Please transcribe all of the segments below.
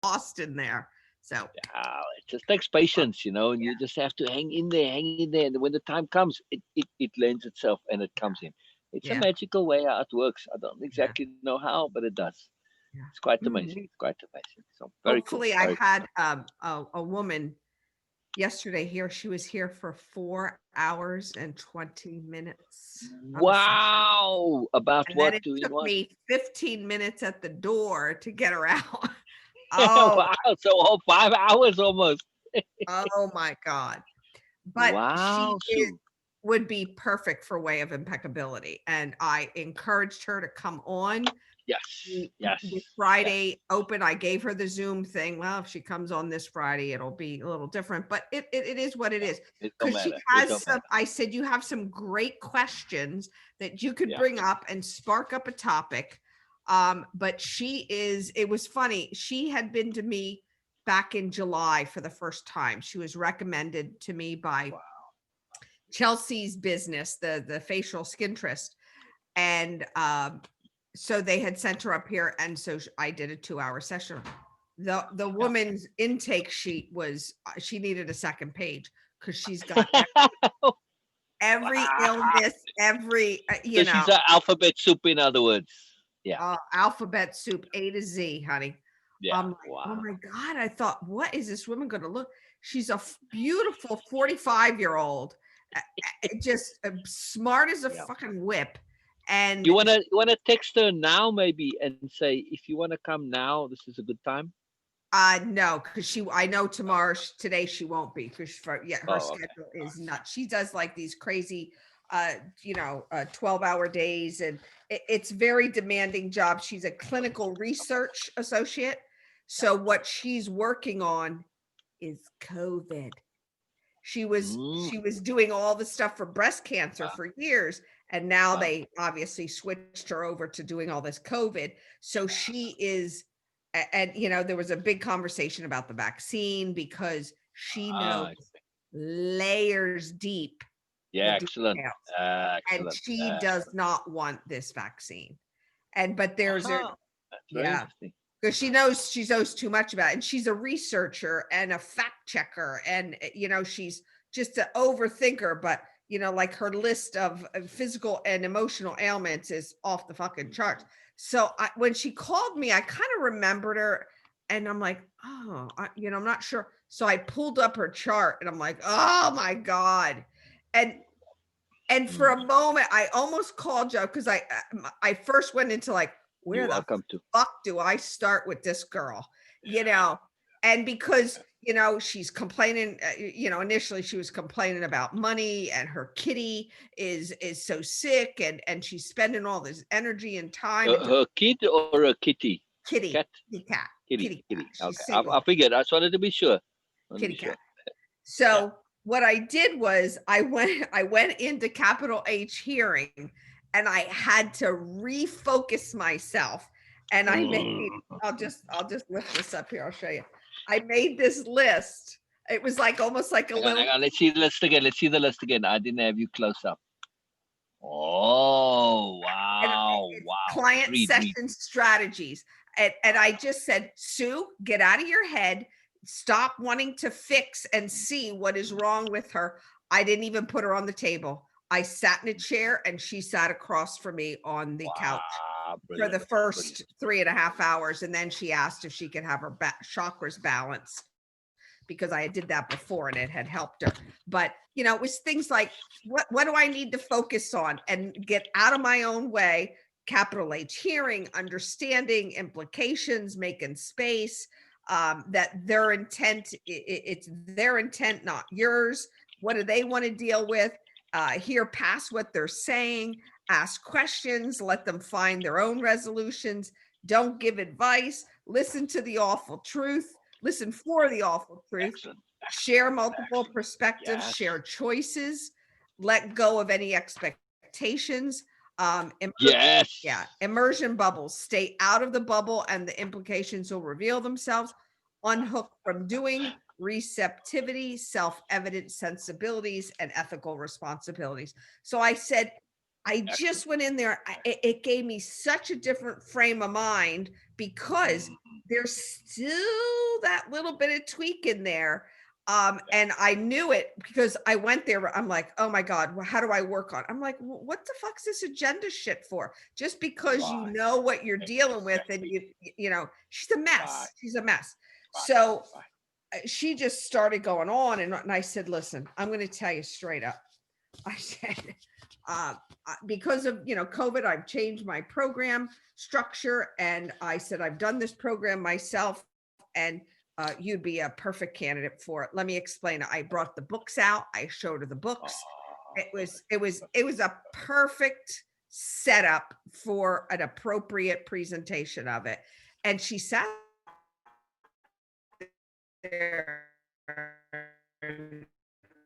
lost in there. So It just takes patience, and you just have to hang in there. And when the time comes, it lends itself and it comes in. It's a yeah, magical way how it works. I don't yeah, exactly know how, but it does. yeah. It's quite Mm, amazing. Quite amazing. So very cool. hopefully, I Very cool. had a woman yesterday here. She was here for 4 hours and 20 minutes of a session. Wow. About And then what? it Doing took what? me 15 minutes at the door to get her out. Oh, Wow. So 5 hours almost. oh my God. But she Wow, is Sue. would be perfect for Way of Impeccability, and I encouraged her to come on. Yes. The Yes. Yes. Friday open, I gave her the Zoom thing. Well, if she comes on this Friday, it'll be a little different, but it is what it Yeah. is. It don't Because she matter. It has don't some, matter. I said, you have some great questions that you could Yeah. bring up and spark up a topic. But it was funny. She had been to me back in July for the first time. She was recommended to me by Wow. Chelsea's business, the facial skin trist, and so they had sent her up here, and so I did a 2 hour session. The Yeah. woman's intake sheet was she needed a second page because she's got every Wow. illness, every So she's an alphabet soup, in other words. Yeah. alphabet soup, A to Z, honey. Yeah. I'm like, oh Wow. my God. I thought, what is this woman going to look? She's a beautiful 45-year-old, just smart as a Yeah. fucking whip. And You wanna text her now maybe and say if you wanna come now, this is a good time. no, because I know Oh, today she won't be because her oh okay. schedule All is right. nuts. She does like these crazy, 12-hour days, and it's very demanding job. She's a clinical research associate. Yeah. So what she's working on is COVID. Mm, She was doing all the stuff for breast cancer wow. for years, and now Wow. they obviously switched her over to doing all this COVID. So she is, and there was a big conversation about the vaccine because she knows Ah, I see. layers deep the Yeah, excellent. details, and Excellent. she does Excellent. not want this vaccine. But there's a Uh-huh. That's very yeah, interesting. because she knows too much about it, and she's a researcher and a fact checker, and she's just an overthinker, but like her list of physical and emotional ailments is off the fucking charts. So when she called me, I kind of remembered her, and I'm like, oh, I'm not sure. So I pulled up her chart, and I'm like, oh my God. And for Mm. a moment, I almost called Joe because I first went into like, You're where the welcome to. fuck do I start with this girl? You Yeah. know, and because Yeah. she's complaining. Initially she was complaining about money, and her kitty is so sick, and she's spending all this energy and time into Her kid or a kitty? Cat? kitty cat, Kitty. kitty cat. Kitty. Okay. She's I single, figured. I just wanted to be sure. Want to be kitty sure. cat. Yeah. So what I did was I went into capital H hearing, and I had to refocus myself, and I made Mm. I'll just lift this up here. I'll show you. I made this list. It was like almost like a Hang on, little hang on. Let's see the list again. Let's see the list again. I didn't have you close up. Oh, and wow. it's Wow. client Read, read. session strategies. And I Wow. just said, Sue, get out of your head. Stop wanting to fix and see what is wrong with her. I didn't even put her on the table. I sat in a chair, and she sat across from me on the couch Wow. for the Brilliant. Brilliant. first 3.5 hours. And then she asked if she could have her chakras balanced because I did that before and it had helped her. But, it was things like, what do I need to focus on and get out of my own way? Capital H hearing, understanding implications, making space, that their intent, it's their intent, not yours. What do they want to deal with? Hear past what they're saying, ask questions, let them find their own resolutions. Don't give advice. Listen to the awful truth. Listen for the awful truth. Excellent. Excellent. Share multiple Excellent. perspectives, Yes. share choices, let go of any expectations. Yeah, Yes. immersion bubbles. Stay out of the bubble, and the implications will reveal themselves. Unhook from doing, receptivity, self evident sensibilities, and ethical responsibilities. So I said, I just went in there. It gave me such a different frame of mind because there's still that little bit of tweak in there. And I knew it because I went there. I'm like, oh my God, how do I work on? I'm like, what the fuck's this agenda shit for? Just because you Right. know what you're dealing with, and Exactly. you know, she's a mess. Right. She's a mess. Right. So Right. she just started going on, and I said, listen, I'm going to tell you straight up. I said, because of, you know, COVID, I've changed my program structure. And I said, I've done this program myself, and you'd be a perfect candidate for it. Let me explain. I brought the books out. I showed her the books. Oh, It was a perfect setup for an appropriate presentation of it. And she sat there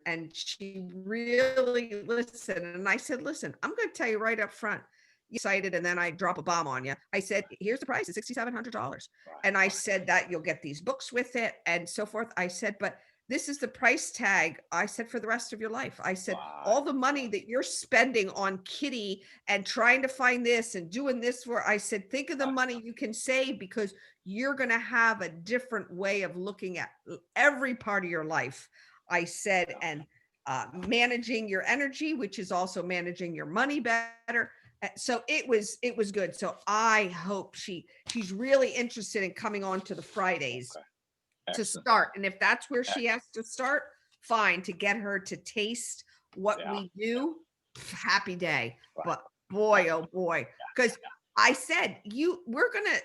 and she really listened. And I said, listen, I'm going to tell you right up front. You excited, and then I drop a bomb on you. I said, here's the price, it's $6,700. right. And I said that you'll get these books with it and so forth. I said, but this is the price tag. I said, for the rest of your life. I said, all the money that you're spending on Kitty and trying to find this and doing this for, I said, think of the money you can save, because you're going to have a different way of looking at every part of your life. I said, and managing your energy, which is also managing your money better. So it was good. So I hope she's really interested in coming on to the Fridays to start. And if that's where she has to start, fine, to get her to taste what we do, happy day. But boy, oh boy, because I said, we're going to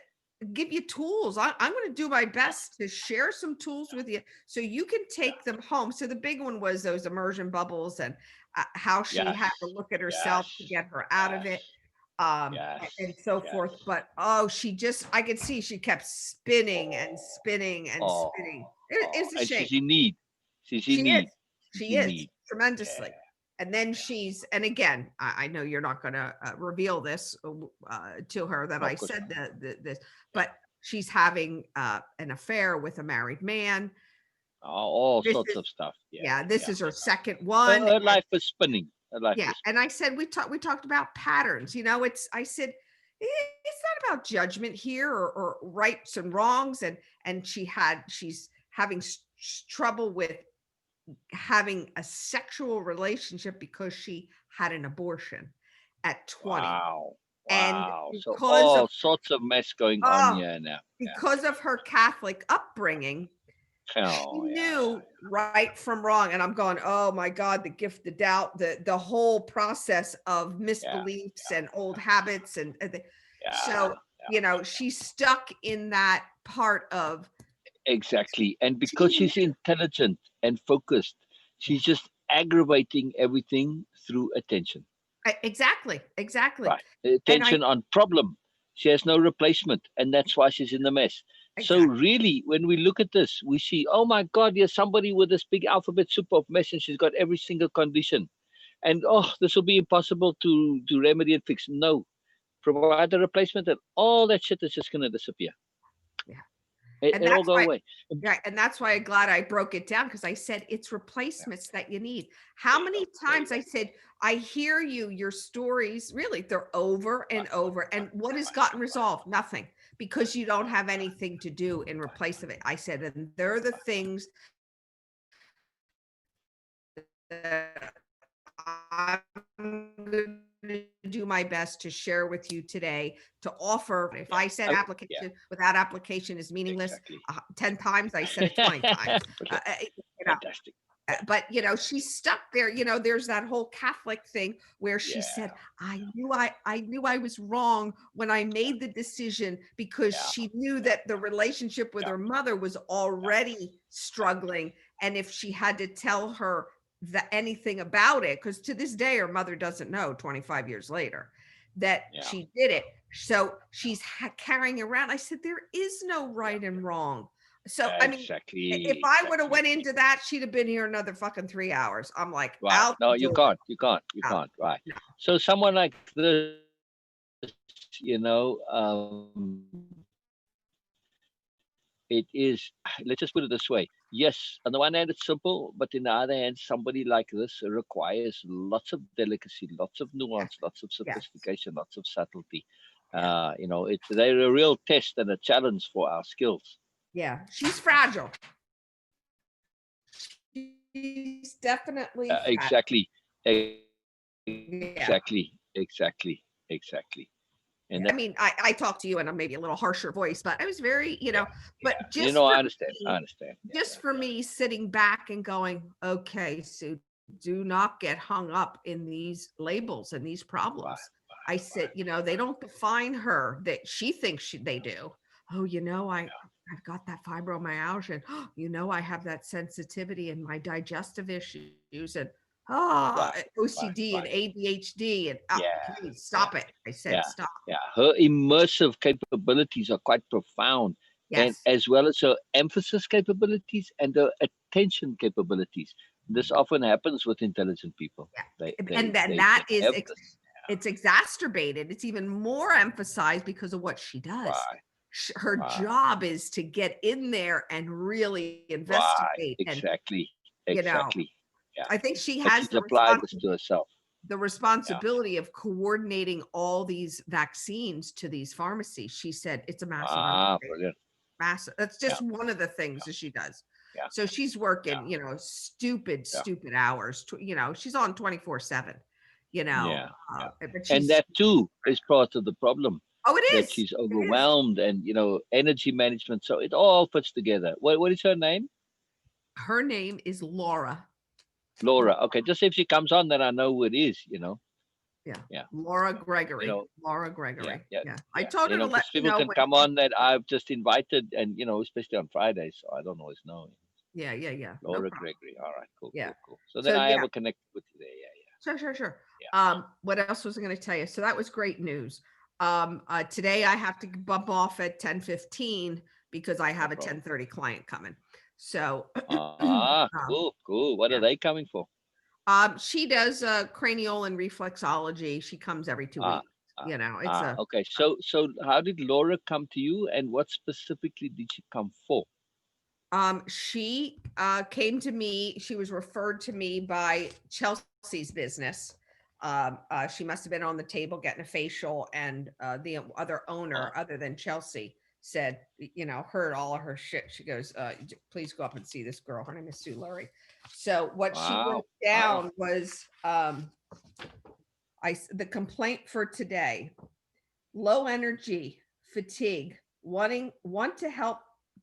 give you tools. I'm going to do my best to share some tools with you so you can take them home. So the big one was those immersion bubbles, and how she had to look at herself to get her out of it, and so forth. But I could see she kept spinning and spinning and spinning. It's a And shame. she's in need. She's in need. She is tremendously. And then and again, I know you're not going to reveal this to her that I said this, but she's having an affair with a married man. All sorts of stuff. This is her second one. Her life is spinning. And I said, we talked about patterns. You know, I said, it's not about judgment here or rights and wrongs. And she's having trouble with having a sexual relationship because she had an abortion at 20. Wow. And so all sorts of mess going on here now. Because of her Catholic upbringing, she knew right from wrong. And I'm going, oh my God, the gift of doubt, the whole process of misbeliefs and old habits. And so, you know, she's stuck in that part of. Exactly. And because she's intelligent and focused, she's just aggravating everything through attention. Exactly. Right. Attention on problem. She has no replacement. And that's why she's in the mess. Exactly. So really, when we look at this, we see, oh my God, there's somebody with this big alphabet soup of mess, and she's got every single condition. And this will be impossible to remedy and fix. No. Provide a replacement, and all that shit is just going to disappear. It all go away. Right. And that's why I'm glad I broke it down, because I said it's replacements that you need. How many times I said, I hear your stories, really, they're over and over. And what has gotten resolved? Nothing, because you don't have anything to do in replace of it. I said, and they're the things that I'm going to do my best to share with you today, to offer. If I said application without application is meaningless, 10 times, I said it 20 times. Fantastic. But you know, she's stuck there. You know, there's that whole Catholic thing where she said, I knew I was wrong when I made the decision, because she knew that the relationship with her mother was already struggling. And if she had to tell her anything about it, because to this day her mother doesn't know, 25 years later, that she did it. So she's carrying around. I said, there is no right and wrong. So I mean, if I would have went into that, she'd have been here another fucking 3 hours. I'm like, no, you can't, right? No. So someone like this, you know, it is, let's just put it this way, yes, on the one hand, it's simple, but in the other hand, somebody like this requires lots of delicacy, lots of Yes, nuance, lots of yes, sophistication, lots of subtlety. yeah, They're a real test and a challenge for our skills. yeah. She's fragile. She's definitely fragile. Exactly, Yeah. exactly. And Yeah. I mean, I talk to you in a maybe a little harsher voice, but I was very, yeah, but yeah. I understand. I me, understand. just for me sitting back and going, okay, Sue, do not get hung up in these labels and these Right, problems. I said, they don't define her that she thinks they do. Oh, I've got that fibromyalgia and I have that sensitivity and my digestive issues and right, OCD and right. ADHD and Yeah, please yeah, stop it. I said, yeah, stop. yeah. Her immersive capabilities are quite profound, and Yes. as well as her emphasis capabilities and her attention capabilities. This often happens with intelligent people. Yeah. And then that They is have this. it's exacerbated. It's even more emphasized because of what she does. Right, Her right, job is to get in there and really right. investigate. And, Exactly, you know, exactly. Yeah. I think she But has she's applied this to herself. the Yeah. responsibility of coordinating all these vaccines to these pharmacies. She said it's a massive Ah, undertaking. brilliant. Massive. That's Yeah, just one of the things that she does. yeah, So she's yeah, working, stupid, yeah. stupid hours. She's on 24/7, Yeah, yeah. but And she's that too is part of the problem, oh, it that is. she's It is. overwhelmed and energy management. So it all fits together. What is her name? Her name is Laura. Laura. Okay, just if she comes on, then I know who it is. Yeah. Yeah. Laura So Gregory. Laura yeah, Gregory. yeah, Yeah. I yeah. told her to let Because me people know can when come on that I've just invited, and especially on Fridays, so I don't always know. yeah, yeah, yeah. No Laura problem. Gregory. All right, cool, Yeah. cool, cool. So So then I have yeah, a connect with you there. Yeah, sure, sure, sure. yeah, What else was I going to tell you? So that was great news. Today I have to bump off at 10:15 because I yeah. No have a problem. 10:30 client coming. So Ah, cool, cool. What are yeah. they coming for? She does cranial and reflexology. She comes every 2 weeks. Ah, ah, It's okay. So how did Laura come to you, and what specifically did she come for? She came to me. She was referred to me by Chelsea's business. She must have been on the table getting a facial, and the other owner, Ah, other than Chelsea, said, heard all of her shit. She goes, "Please go up and see this girl. Her name is Sue Lurie." So what she wow, wrote wow. down was the complaint for today: low energy, fatigue, want to help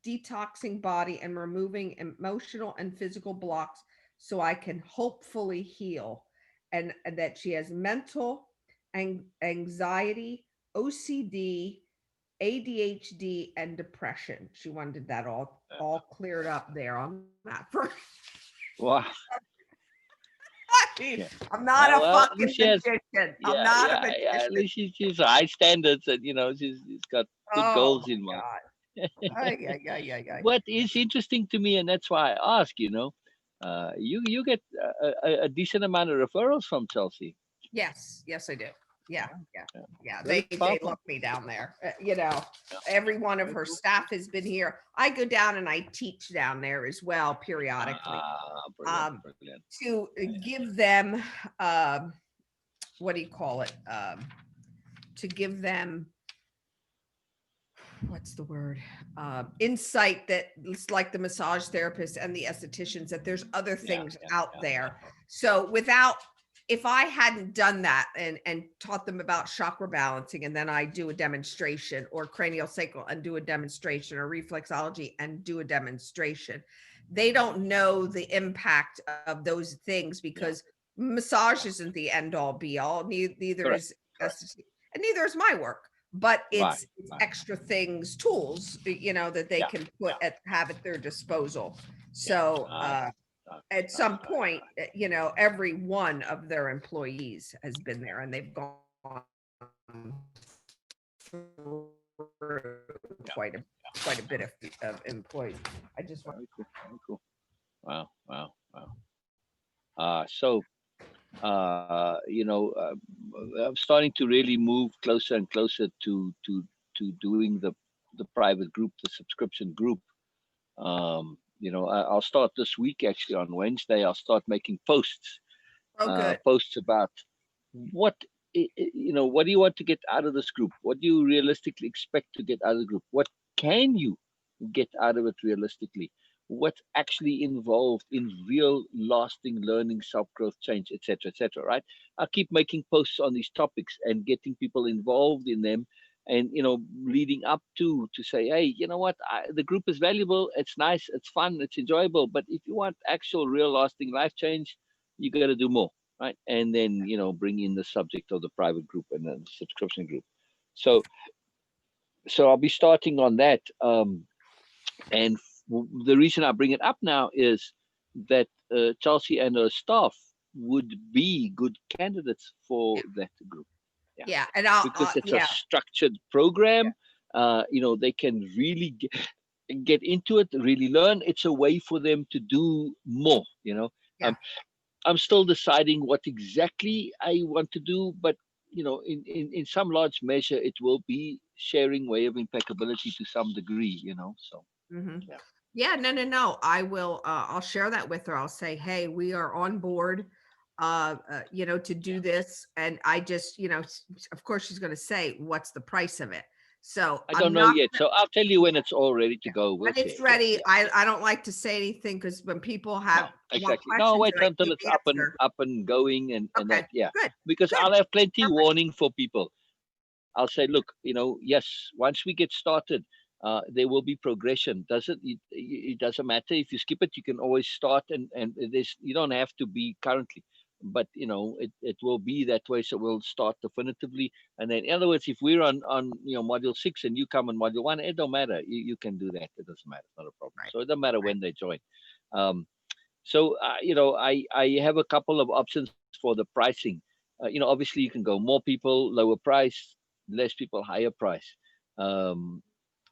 detoxing body and removing emotional and physical blocks so I can hopefully heal. And that she has mental anxiety, OCD, ADHD, and depression. She wanted that all cleared up there on that first. Wow. I mean, Yeah. I'm not a Well, at least fucking she has. magician. I'm Yeah, not a yeah, yeah. At magician. least she's high standards, and she's got good Oh goals in mind. my God. Ay, ay, ay, ay, ay. What is interesting to me, and that's why I ask, you get a decent amount of referrals from Chelsea. Yes, yes, I do. Yeah, Yeah, yeah, yeah. yeah. Really They powerful. love me down there. Yeah, Every one of very her cool. staff has been here. I go down and I teach down there as well periodically Brilliant, um, brilliant. to Yeah, yeah. give them what do you call it? To give them what's the word? Insight that it's like the massage therapists and the estheticians that there's other Yeah, things yeah, out yeah, there. yeah. So if I hadn't done that and taught them about chakra balancing, and then I do a demonstration, or cranial sacral and do a demonstration, or reflexology and do a demonstration, they don't know the impact of those things Yeah, because massage yeah. isn't the end all be all. Neither Correct, is correct. and neither is my work, but Right, it's right. extra things, tools, that they Yeah, can yeah, have at their disposal. yeah. So Nice, at nice, some nice, point, nice. every one of their employees has been there and they've gone through Yeah, quite a quite a bit of employees. I just want very cool, very cool. Wow, wow, wow. So I'm starting to really move closer and closer to doing the private group, the subscription group. I'll start this week actually on Wednesday. I'll start making posts, Oh, good. posts about what what do you want to get out of this group? What do you realistically expect to get out of the group? What can you get out of it realistically? What's actually involved in real lasting learning, self-growth, change, etc., right? I keep making posts on these topics and getting people involved in them, and leading up to say, hey, you know what, the group is valuable, it's nice, it's fun, it's enjoyable, but if you want actual real lasting life change, you got to do more, right? And then bring in the subject of the private group and the subscription group. So I'll be starting on that. And the reason I bring it up now is that Chelsea and her staff would be good candidates for that group. Yeah, and I'll because it's a structured program. They can really get into it, really learn. It's a way for them to do more. I'm still deciding what exactly I want to do, but in some large measure, it will be sharing way of impeccability to some degree. So. Yeah, no. I will. I'll share that with her. I'll say, hey, we are on board, to do this. And I just, of course, she's going to say, what's the price of it? So I don't know yet. So I'll tell you when it's all ready to go. When it's ready. I don't like to say anything because when people have exactly. No, wait until it's up and going and that. Yeah, good, because good. I'll have plenty warning for people. I'll say, look, yes, once we get started, there will be progression. It doesn't matter if you skip it. You can always start, and you don't have to be currently, but it will be that way. So we'll start definitively, and then in other words, if we're on module 6 and you come on module 1, it don't matter. You can do that. It doesn't matter. It's not a problem. Right. So it doesn't matter when they join. I have a couple of options for the pricing. Obviously you can go more people, lower price, less people, higher price. And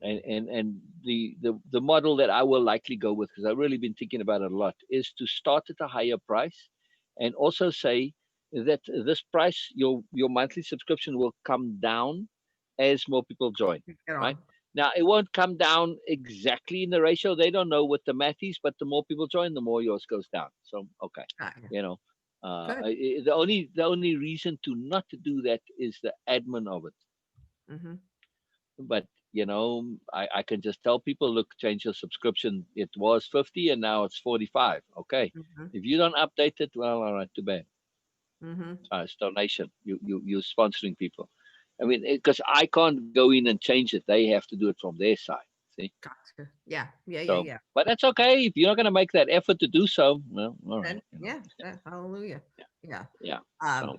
the model that I will likely go with, because I've really been thinking about it a lot, is to start at a higher price and also say that this price, your monthly subscription will come down as more people join, right? Now, it won't come down exactly in the ratio. They don't know what the math is, but the more people join, the more yours goes down. So, okay, the only reason to not to do that is the admin of it. But I can just tell people, look, change your subscription. It was 50 and now it's 45. Okay, if you don't update it, well, all right, too bad. It's donation. You're sponsoring people. I mean, because I can't go in and change it. They have to do it from their side. See? Gotcha. Yeah. But that's okay. If you're not going to make that effort to do so, well, all right. Hallelujah. Yeah. But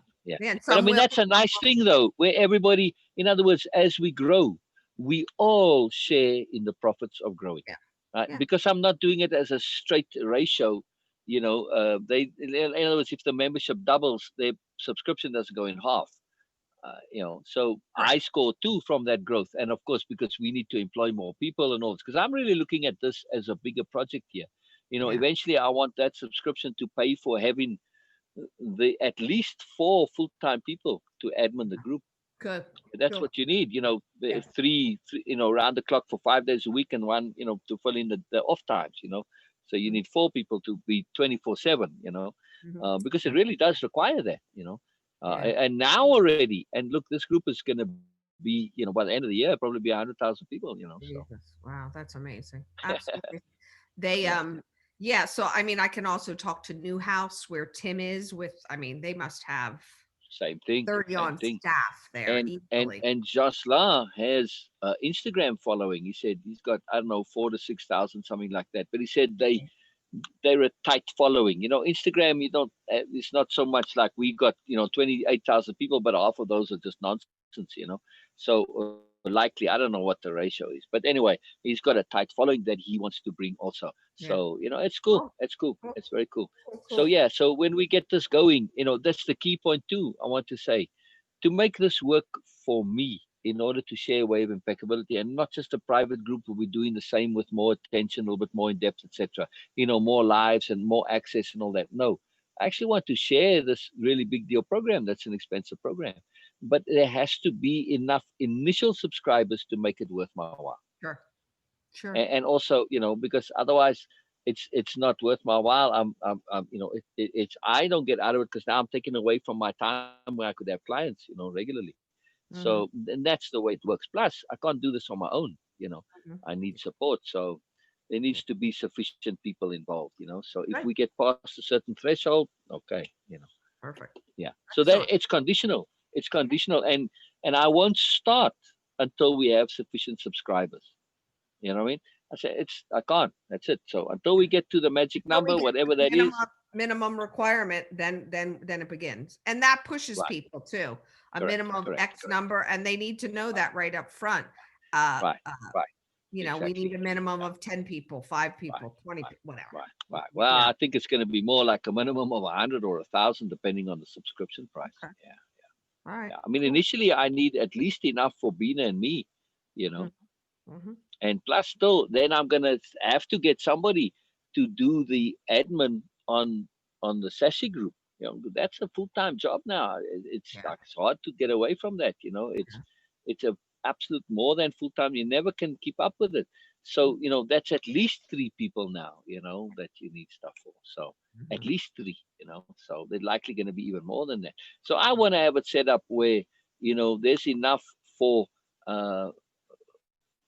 I mean, that's a nice thing, though, where everybody, in other words, as we grow, we all share in the profits of growing. Right? Because I'm not doing it as a straight ratio. In other words, if the membership doubles, their subscription doesn't go in half. So I score too from that growth. And of course, because we need to employ more people and all this, because I'm really looking at this as a bigger project here. Eventually I want that subscription to pay for having at least 4 full-time people to admin the group. Good. That's what you need, three, around the clock for 5 days a week, and one, to fill in the off times, So you need 4 people to be 24/7, because it really does require that, and now already, and look, this group is going to be, by the end of the year, probably be 100,000 people, So. Wow, that's amazing. Absolutely. They, so, I mean, I can also talk to Newhouse where Tim is with, I mean, they must have same thing 30 on staff there. And Jocelyn has Instagram following. He said he's got, I don't know, 4,000 to 6,000, something like that. But he said they're a tight following. Instagram, it's not so much like we got 28,000 people, but half of those are just nonsense. So likely, I don't know what the ratio is, but anyway, he's got a tight following that he wants to bring also. So it's cool. It's cool. It's very cool. So so when we get this going, that's the key point too. I want to say, to make this work for me, in order to share wave impeccability, and not just a private group, we'll be doing the same with more attention, a little bit more in depth, etc. More lives and more access and all that. No, I actually want to share this really big deal program. That's an expensive program, but there has to be enough initial subscribers to make it worth my while. Sure. And also, because otherwise, it's not worth my while. I'm you know, it's I don't get out of it because now I'm taking away from my time where I could have clients, you know, regularly. So, Mhm, and that's the way it works. Plus, I can't do this on my own, you know. mhm. I need support. So there Yeah. needs to be sufficient people involved, you know. So if Good. we get past a certain threshold, okay, you know. Perfect. Yeah. So that Excellent. it's conditional. It's conditional, and I won't start until we have sufficient subscribers. You know what I mean? I say I can't. That's it. So until we get to the magic Until we number, get to whatever the that is, minimum requirement, then it begins. And that pushes right, people too. A correct, minimum of correct, X number, and they need to know that right up front. Uh, right, uh, right, we exactly. need a minimum Yeah, of 10 people, 5 right, people, 20, right, whatever. right, right. Well, Yeah. I think it's going to be more like a minimum of 100 or 1,000, depending on the subscription price. Okay. Yeah, All right. yeah. I mean, Cool. initially, I need at least enough for Bina and me, you Mhm, know, mhm. and plus, still, then I'm going to have to get somebody to do the admin on the Sashi group. You know, that's a full-time job now. It's Yeah. like it's hard to get away from that. You know, it's a absolute more than full-time. You never can keep up with it. So you know, that's at least 3 people now. You know that you need stuff for. So at Mhm. least 3. You know, so they're likely going to be even more than that. So I want to have it set up where you know there's enough for uh,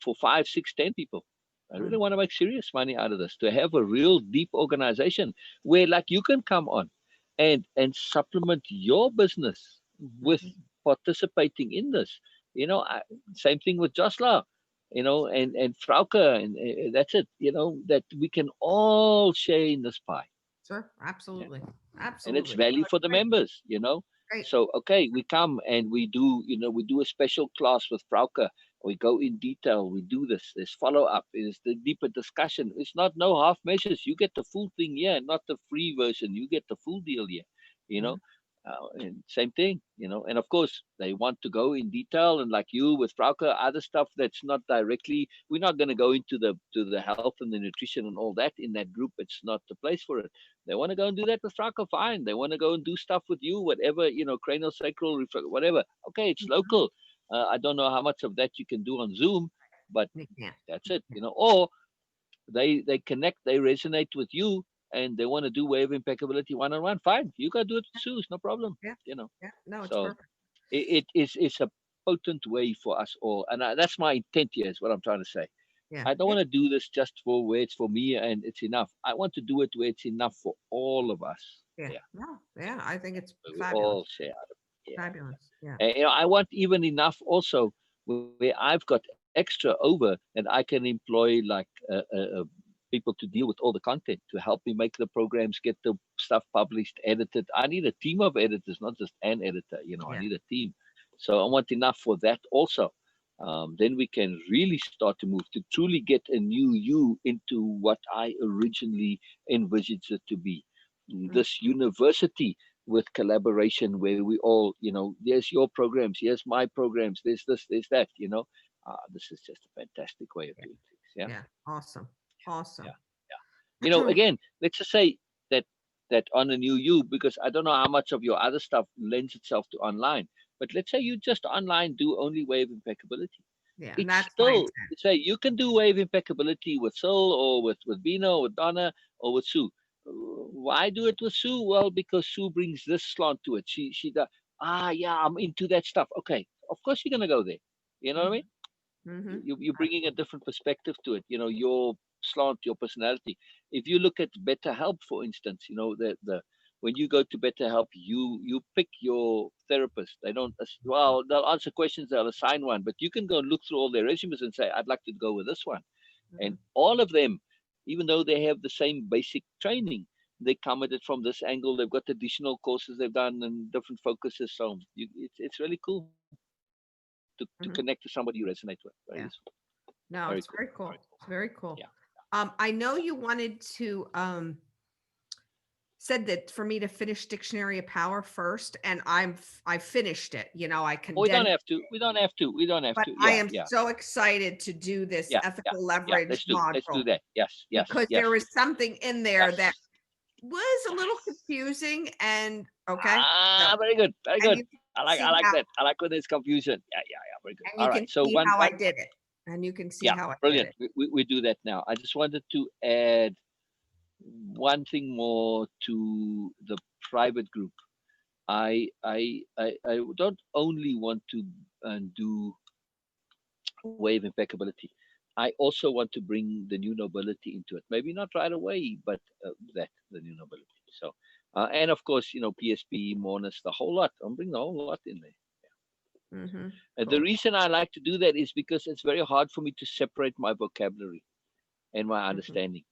for 5, 6, 10 people. I really Mhm. want to make serious money out of this to have a real deep organization where like you can come on and supplement your business with Mhm. participating in this. You know, same thing with Josla, you know, and Frauke, and that's it. You know, that we can all share in this pie. Sure. Yeah, Absolutely. and it's Absolutely. No, value it's for the great. members, you know. Great. So okay, we come and we do, you know, we do a special class with Frauke. We go in detail. We do this. There's follow up. There's the deeper discussion. It's not no half measures. You get the full thing here, not the free version. You get the full deal here. You know, Mhm. and same thing. You know, and of course they want to go in detail and like you with Frauke, other stuff that's not directly. We're not going to go into the health and the nutrition and all that in that group. It's not the place for it. They want to go and do that with Frauke, fine. They want to go and do stuff with you, whatever, you know, cranial sacral, whatever. Okay, it's Mhm. local. I don't know how much of that you can do on Zoom, but You can't. that's it, you know. Or they connect, they resonate with you, and they want to do wave impeccability one-on-one. Fine, you can do it with Sue, it's no problem, Yeah. you know. Yeah. No, it's So perfect. it is it's a potent way for us all, and that's my intent here. Is what I'm trying to say. Yeah. I don't Yeah. want to do this just for where it's for me and it's enough. I want to do it where it's enough for all of us. Yeah. Yeah, No. Yeah. I think it's where we fabulous. all share out of it. Yeah. Fabulous. Yeah. And, you know, I want even enough also where I've got extra over and I can employ like people to deal with all the content to help me make the programs, get the stuff published, edited. I need a team of editors, not just an editor. You know, I Yeah. need a team. So I want enough for that also. Then we can really start to move to truly get a new you into what I originally envisaged it to be. Mm. This university with collaboration where we all, you know, there's your programs, here's my programs, there's this, there's that, you know. This is just a fantastic way of Yeah. doing things. Yeah, Yeah. Awesome. yeah, Awesome. yeah. You know, again, let's just say that on a new you, because I don't know how much of your other stuff lends itself to online, but let's say you just online do only wave impeccability. Yeah. And It's that's my still, intent. say you can do wave impeccability with Sil or with Bino, with Donna, or with Sue. Why do it with Sue? Well, because Sue brings this slant to it. She does. Yeah, I'm into that stuff. Okay, of course you're gonna go there. You know what I mean? Mm-hmm. You're bringing a different perspective to it. You know, your slant, your personality. If you look at Better Help, for instance, you know the when you go to Better Help, you pick your therapist. They don't well, they'll answer questions, they'll assign one, but you can go and look through all their resumes and say, I'd like to go with this one. And all of them, even though they have the same basic training, they come at it from this angle. They've got additional courses they've done and different focuses. So it's really cool to Mm-hmm. connect to somebody you resonate with. Very Yeah. useful. No, Very it's cool. very cool. It's very cool. Yeah. I know you wanted to said that for me to finish Dictionary of Power first, and I finished it. I Oh, we don't condensed, have to. We don't have to. We don't have but to. I Yeah, am yeah, so excited to do this yeah, yeah, ethical yeah. leverage Let's do module that. Yes, yes, because yes, there was something in there yes, that was a little yes. confusing and okay. So Very good, very and good. you can I see like how that. I like when there's confusion. Yeah, yeah, yeah. Very good. and All you right. can So see how I one. did it. And you can see Yeah, how I did brilliant. it. We do that now. I just wanted to add. one thing more to the private group. I don't only want to do way of impeccability. I also want to bring the new nobility into it. Maybe not right away, but that the new nobility. So, and of course, PSP, Monas, the whole lot. I'm bringing the whole lot in there. Mm-hmm. The Cool. reason I like to do that is because it's very hard for me to separate my vocabulary and my Mm-hmm. understanding.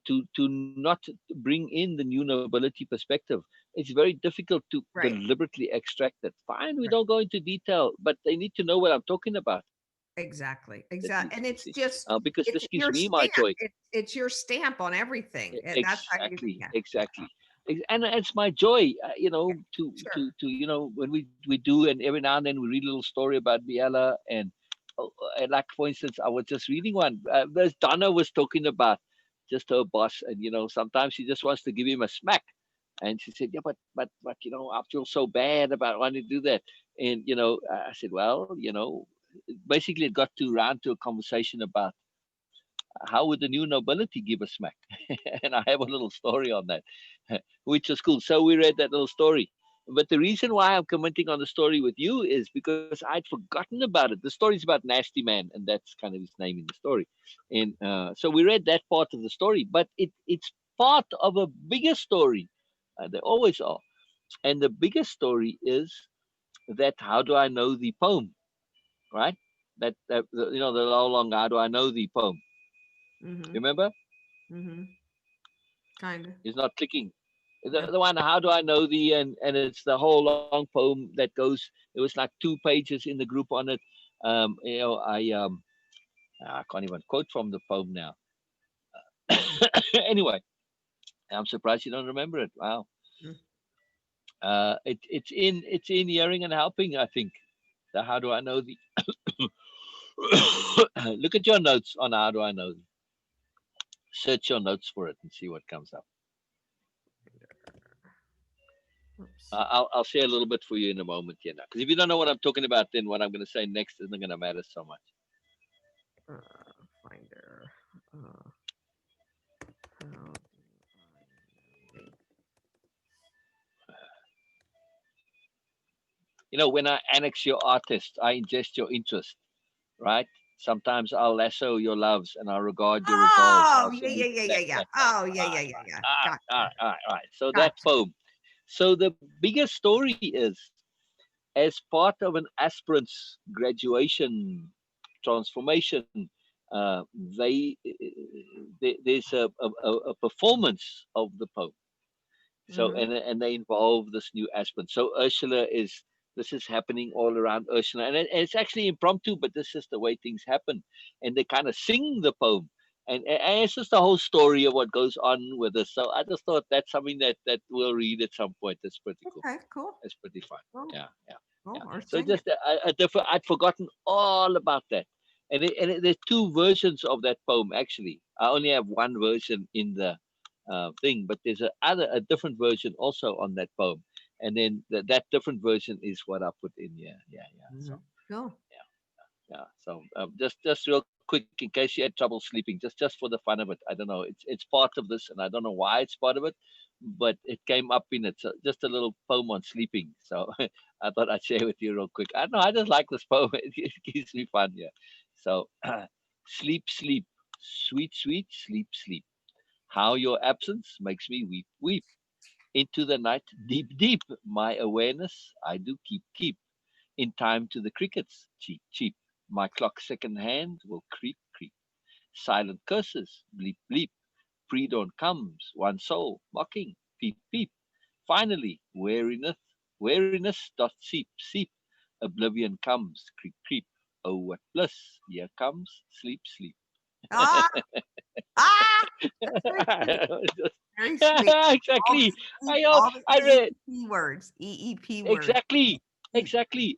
To not bring in the new nobility perspective, it's very difficult to Right. deliberately extract it. Fine, we Right. don't go into detail, but they need to know what I'm talking about, Exactly. at Exactly. least. And You it's see, just because it's this gives your me my stamp. joy. It's your stamp on everything. That's how you, Exactly, yeah. exactly. And it's my joy, Yeah. to Sure. when we do, and every now and then we read a little story about Biela, and like for instance, I was just reading one. There's Donna was talking about just her boss, and sometimes she just wants to give him a smack, and she said, yeah, but I feel so bad about wanting to do that, and I said, well, basically it got to round to a conversation about how would the new nobility give a smack? And I have a little story on that, which is cool. So we read that little story. But the reason why I'm commenting on the story with you is because I'd forgotten about it. The story's about Nasty Man, and that's kind of his name in the story. And so we read that part of the story, but it's part of a bigger story. They always are. And the biggest story is that how do I know the poem, right? The how long, how do I know the poem? Mm-hmm. Remember? Mm-hmm. Kind of. Is not clicking. Yeah. The one, how do I know the, and it's the whole long poem that goes. It was like 2 pages in the group on it. I can't even quote from the poem now. Anyway, I'm surprised you don't remember it. Wow. Mm. It's in hearing and helping, I think. The how do I know the. Look at your notes on how do I know the. Search your notes for it and see what comes up. Oops. I'll share a little bit for you in a moment here now. Because if you don't know what I'm talking about, then what I'm going to say next isn't going to matter so much. Uh, Finder. How do I When I annex your artist, I ingest your interest, right? Sometimes I'll lasso your loves and I'll regard your resolve. Oh, I'll yeah, yeah, salute yeah, yeah, that, yeah. that, that. Oh, yeah, All yeah, right, yeah, yeah. right, all right, Gotcha. all right, all right. So that Gotcha. poem. So the biggest story is, as part of an aspirant's graduation transformation, they there's a performance of the poem. So Mm-hmm. and they involve this new aspirant. So Ursula is this is happening all around Ursula, and it's actually impromptu, but this is the way things happen, and they kind of sing the poem, and it's just the whole story of what goes on with this. So I just thought that's something that we'll read at some point. That's pretty cool. Okay, cool. It's pretty fun. Cool. Yeah, yeah, Cool. yeah. Or So sing it. just a different. I'd forgotten all about that, there's two versions of that poem actually. I only have one version in the thing, but there's a different version also on that poem, and then that different version is what I put in here. Yeah, yeah. So Mm-hmm. Cool. yeah. So just real quick, in case you had trouble sleeping, just for the fun of it. I don't know. It's part of this, and I don't know why it's part of it, but it came up in it. So just a little poem on sleeping. So I thought I'd share with you real quick. I don't know. I just like this poem. It gives me fun. Yeah. So sleep, sleep, sweet, sweet, sleep, sleep. How your absence makes me weep, weep. Into the night, deep, deep. My awareness, I do keep. In time to the crickets, cheep, cheep. My clock second hand will creep, creep. Silent curses, bleep, bleep. Pre-dawn comes, one soul, mocking, peep, peep. Finally, weariness doth seep, seep. Oblivion comes, creep, creep. Oh, what bliss! Here comes sleep, sleep. Ah, ah, that's very sweet. Very sweet. All Exactly. the I know. all the I read EEP words. EEP words. exactly, Sweet.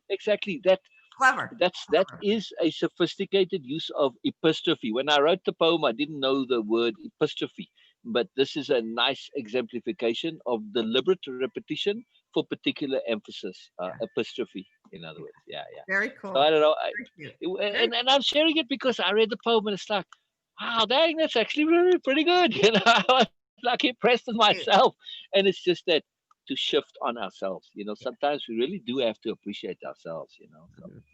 exactly. That Clever. that Clever. is a sophisticated use of epistrophe. When I wrote the poem, I didn't know the word epistrophe, but this is a nice exemplification of deliberate repetition for particular emphasis. Yeah. Epistrophe, in other Yeah. words. Yeah, yeah. Very So I cool. don't know. Very cute. Very And I'm sharing it because I read the poem and it's like, wow, dang, that's actually really pretty good. I was like, bloody impressed with myself. And it's just that to shift on ourselves. Sometimes we really do have to appreciate ourselves. So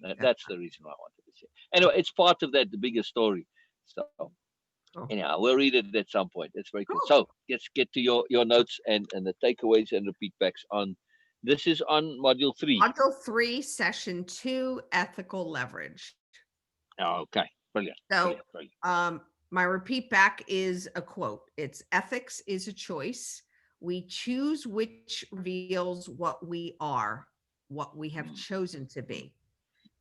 Yeah. that's the reason why I wanted to say. Anyway, it's part of that the bigger story. So Oh, anyhow, we'll read it at some point. That's very cool. cool. So let's get to your notes and the takeaways and repeat backs on. This is on module 3. Module 3, session 2, ethical leverage. Okay, brilliant. So, brilliant. My repeat back is a quote. It's ethics is a choice. We choose which reveals what we are, what we have chosen to be.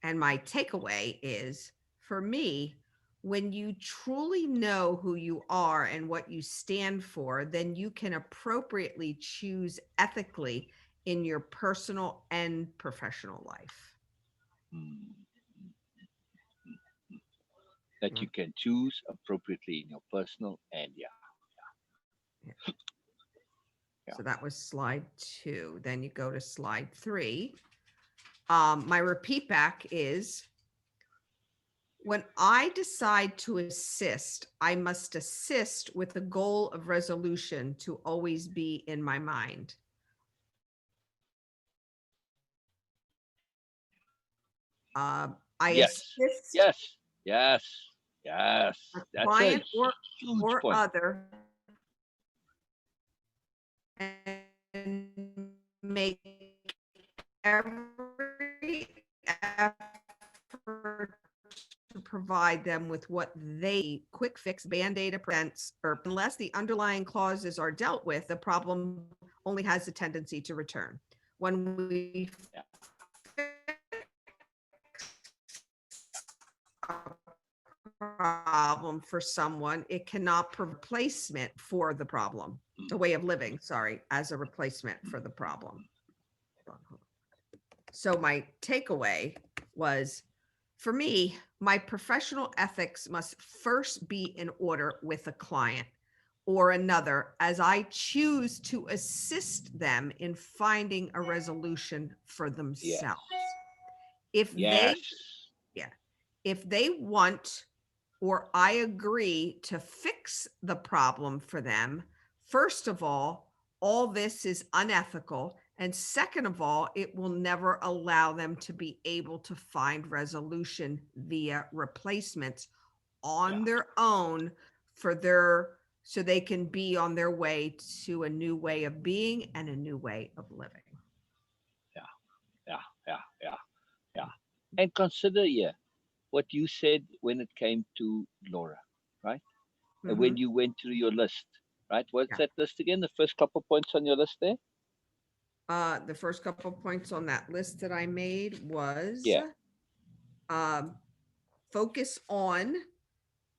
And my takeaway is, for me, when you truly know who you are and what you stand for, then you can appropriately choose ethically in your personal and professional life. That you can choose appropriately in your personal and Yeah. So that was slide 2. Then you go to slide 3. My repeat back is, when I decide to assist, I must assist with the goal of resolution to always be in my mind. I yes, assist yes, yes, yes. a That's a client huge or point. other and make every effort to provide them with what they quick fix band-aid prevents, or unless the underlying clauses are dealt with, the problem only has a tendency to return. When we Yeah. problem for someone, it cannot be a replacement for the problem, a way of living, sorry, as a replacement for the problem. So my takeaway was, for me, my professional ethics must first be in order with a client or another, as I choose to assist them in finding a resolution for themselves. If they, if they want, or I agree to fix the problem for them, first of all this is unethical. And second of all, it will never allow them to be able to find resolution via replacements on their own so they can be on their way to a new way of being and a new way of living. Yeah. And consider what you said when it came to Laura, right? And when you went through your list, right? What's that list again? The first couple points on your list there? The first couple points on that list that I made was focus on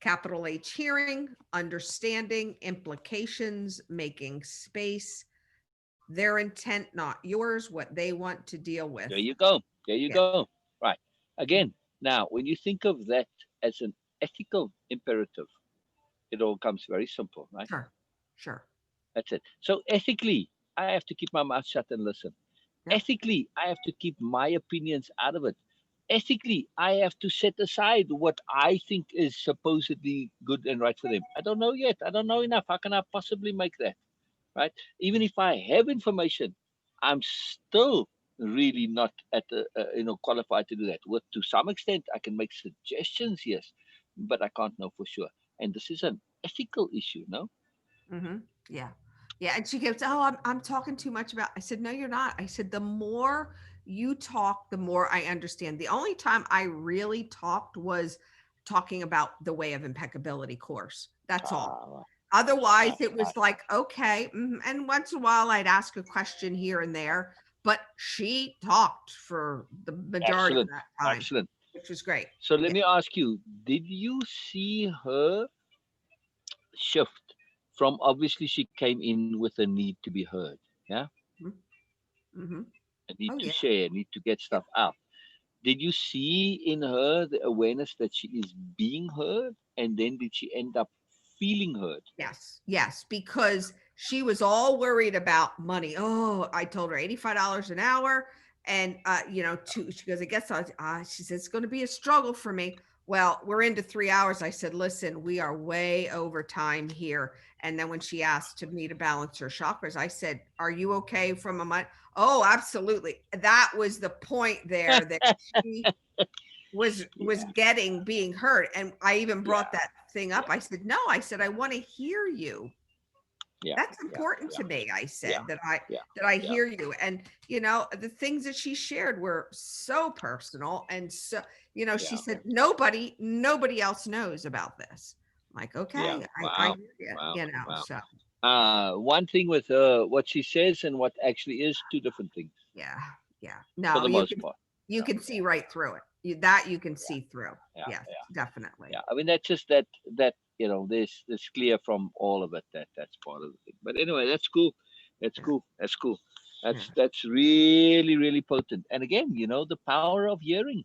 capital H hearing, understanding implications, making space, their intent, not yours, what they want to deal with. There you go. Right. Again, now, when you think of that as an ethical imperative, it all comes very simple, right? Sure. That's it. So ethically, I have to keep my mouth shut and listen. Ethically, I have to keep my opinions out of it. Ethically, I have to set aside what I think is supposedly good and right for them. I don't know yet. I don't know enough. How can I possibly make that? Right? Even if I have information, I'm still really not at the qualified to do that. With to some extent, I can make suggestions, yes, but I can't know for sure. And this is an ethical issue, no? Yeah. And she goes, "Oh, I'm talking too much about." I said, "No, you're not." I said, "The more you talk, the more I understand." The only time I really talked was talking about the Way of Impeccability course. That's all. Otherwise, it was like, okay. And once in a while, I'd ask a question here and there, but she talked for the majority of that time, which was great. So let me ask you, did you see her shift from, obviously she came in with a need to be heard, a need to share, a need to get stuff out. Did you see in her the awareness that she is being heard, and then did she end up feeling heard? Yes, because she was all worried about money. Oh, I told her $85 an hour, and she goes, "I guess she says it's going to be a struggle for me." Well, we're into 3 hours. I said, listen, we are way over time here. And then when she asked me to balance her chakras, I said, are you okay from a month? Oh, absolutely. That was the point there that she was being heard. And I even brought that thing up. I said, no, I said, I want to hear you. That's important to me. I said that I hear you. And the things that she shared were so personal. And so, she said, nobody else knows about this. I'm like, okay, I hear you, so one thing with what she says and what actually is two different things yeah. for No, the most part. you can see right through it. You can see through. Yes, definitely. I mean, that's just that this clear from all of it that's part of the thing. But anyway, that's cool. That's cool. That's cool. That's really, really potent. And again, the power of hearing.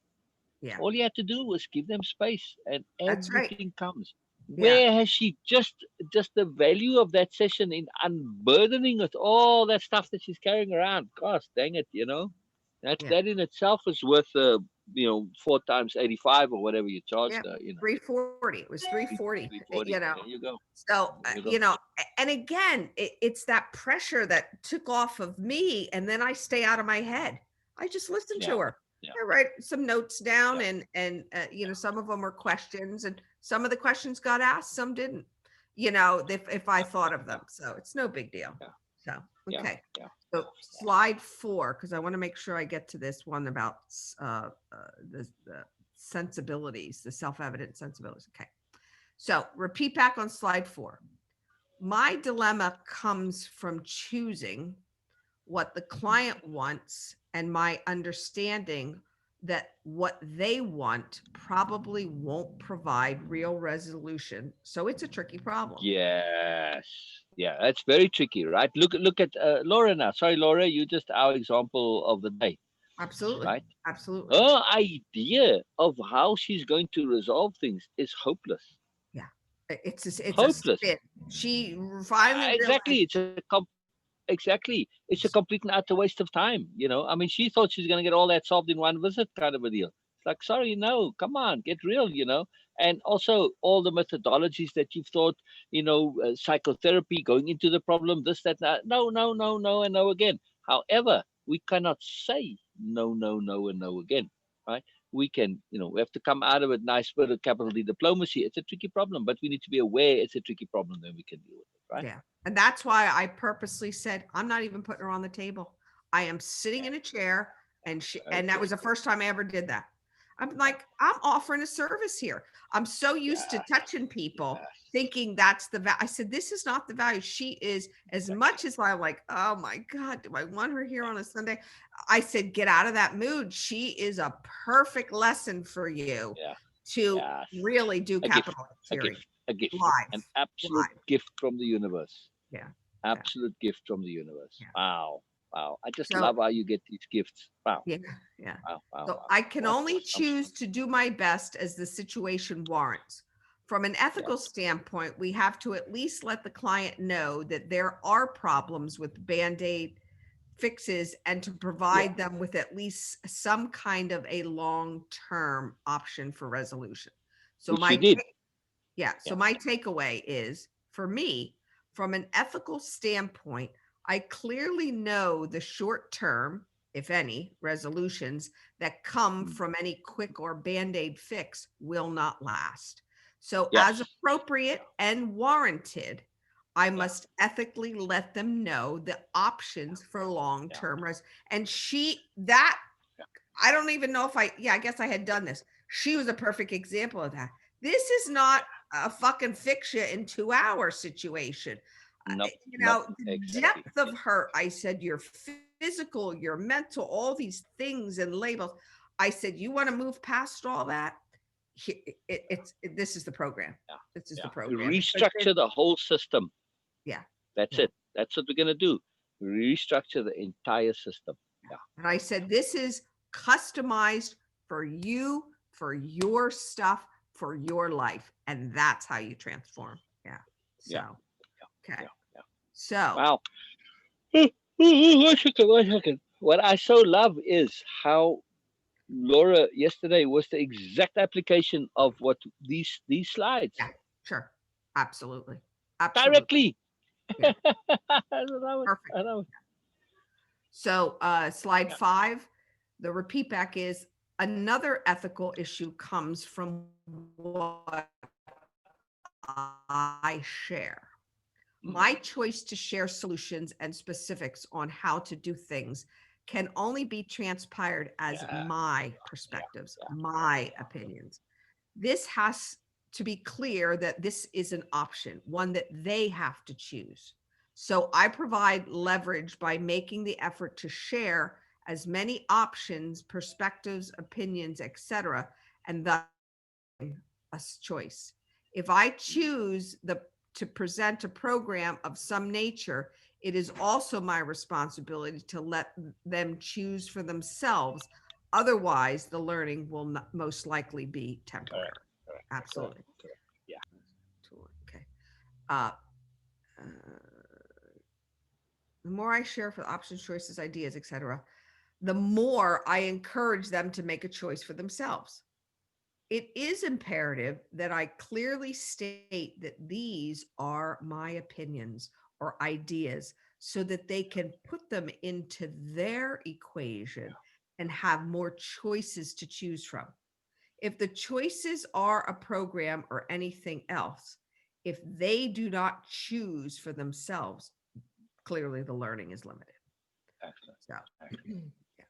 Yeah, All you have to do was give them space, and that's right. everything comes. Yeah. Where has she just the value of that session in unburdening with all that stuff that she's carrying around? Gosh, dang it, that in itself is worth 4 times 85 or whatever you charged her. 340. It was 340. 340. There you go. So There you go. and again, it's that pressure that took off of me, and then I stay out of my head. I just listen to her. I write some notes down, and some of them were questions, and some of the questions got asked, some didn't. If I thought of them, so it's no big deal. So okay. So slide 4, because I want to make sure I get to this one about the sensibilities, the self-evident sensibilities. Okay. So repeat back on slide 4. My dilemma comes from choosing what the client wants and my understanding that what they want probably won't provide real resolution. So it's a tricky problem. Yes. Yeah, that's very tricky, right? Look at Laura now. Sorry, Laura, you just our example of the day. Absolutely. Right? Absolutely. Her idea of how she's going to resolve things is hopeless. Yeah. It's hopeless. A spin. She finally exactly. realized Exactly. It's a complete and utter waste of time. I mean, she thought she's going to get all that solved in one visit, kind of a deal. It's like, sorry, no, come on, get real. And also all the methodologies that you've thought, psychotherapy, going into the problem, this, that, that. No, no, no, no, and no again. However, we cannot say no, no, no, and no again, right? We can, we have to come out of it nice bit of capital D diplomacy. It's a tricky problem, but we need to be aware it's a tricky problem, then we can deal with it, right? Yeah. And that's why I purposely said, I'm not even putting her on the table. I am sitting in a chair, and that was the first time I ever did that. I'm like, I'm offering a service here. I'm so used to touching people, thinking that's the value. I said, this is not the value. She is, as much as I'm like, oh my God, do I want her here on a Sunday? I said, get out of that mood. She is a perfect lesson for you to really do capital theory. A gift, live, an absolute gift from the universe. Yeah. Absolute gift from the universe. Yeah. Wow. I just love how you get these gifts. Wow. Yeah. Wow. So I can only choose to do my best as the situation warrants. From an ethical standpoint, we have to at least let the client know that there are problems with Band-Aid fixes, and to provide them with at least some kind of a long-term option for resolution. So Which my you did. So my takeaway is, for me, from an ethical standpoint, I clearly know the short term, if any, resolutions that come from any quick or Band-Aid fix will not last. So as appropriate and warranted, I must ethically let them know the options for long-term and I don't even know if I guess I had done this. She was a perfect example of that. This is not a fucking fix you in 2 hour situation. Nope, the depth of her, I said, your physical, your mental, all these things and labels. I said, you want to move past all that? This is the program. This is the program. Restructure the whole system. Yeah. That's it. That's what we're going to do. Restructure the entire system. Yeah. And I said, this is customized for you, for your stuff, for your life. And that's how you transform. Yeah. So, okay. So. Wow. One second. What I so love is how Laura, yesterday was the exact application of what these slides Yeah, sure. Absolutely. Absolutely. directly. Yeah. I love it. Perfect. I love it. So slide Yeah. 5, the repeat back is another ethical issue comes from what I share. My choice to share solutions and specifics on how to do things can only be transpired as Yeah. my perspectives, my opinions. This has to be clear that this is an option, one that they have to choose. So I provide leverage by making the effort to share as many options, perspectives, opinions, etc., and thus a choice. If I choose to present a program of some nature, it is also my responsibility to let them choose for themselves. Otherwise, the learning will not, most likely be temporary. Correct. Absolutely. Correct. Yeah. Okay. Uh, uh, the more I share for options, choices, ideas, etc., the more I encourage them to make a choice for themselves. It is imperative that I clearly state that these are my opinions or ideas so that they can put them into their equation and have more choices to choose from. If the choices are a program or anything else, if they do not choose for themselves, clearly the learning is limited. Excellent. So, Excellent. yeah.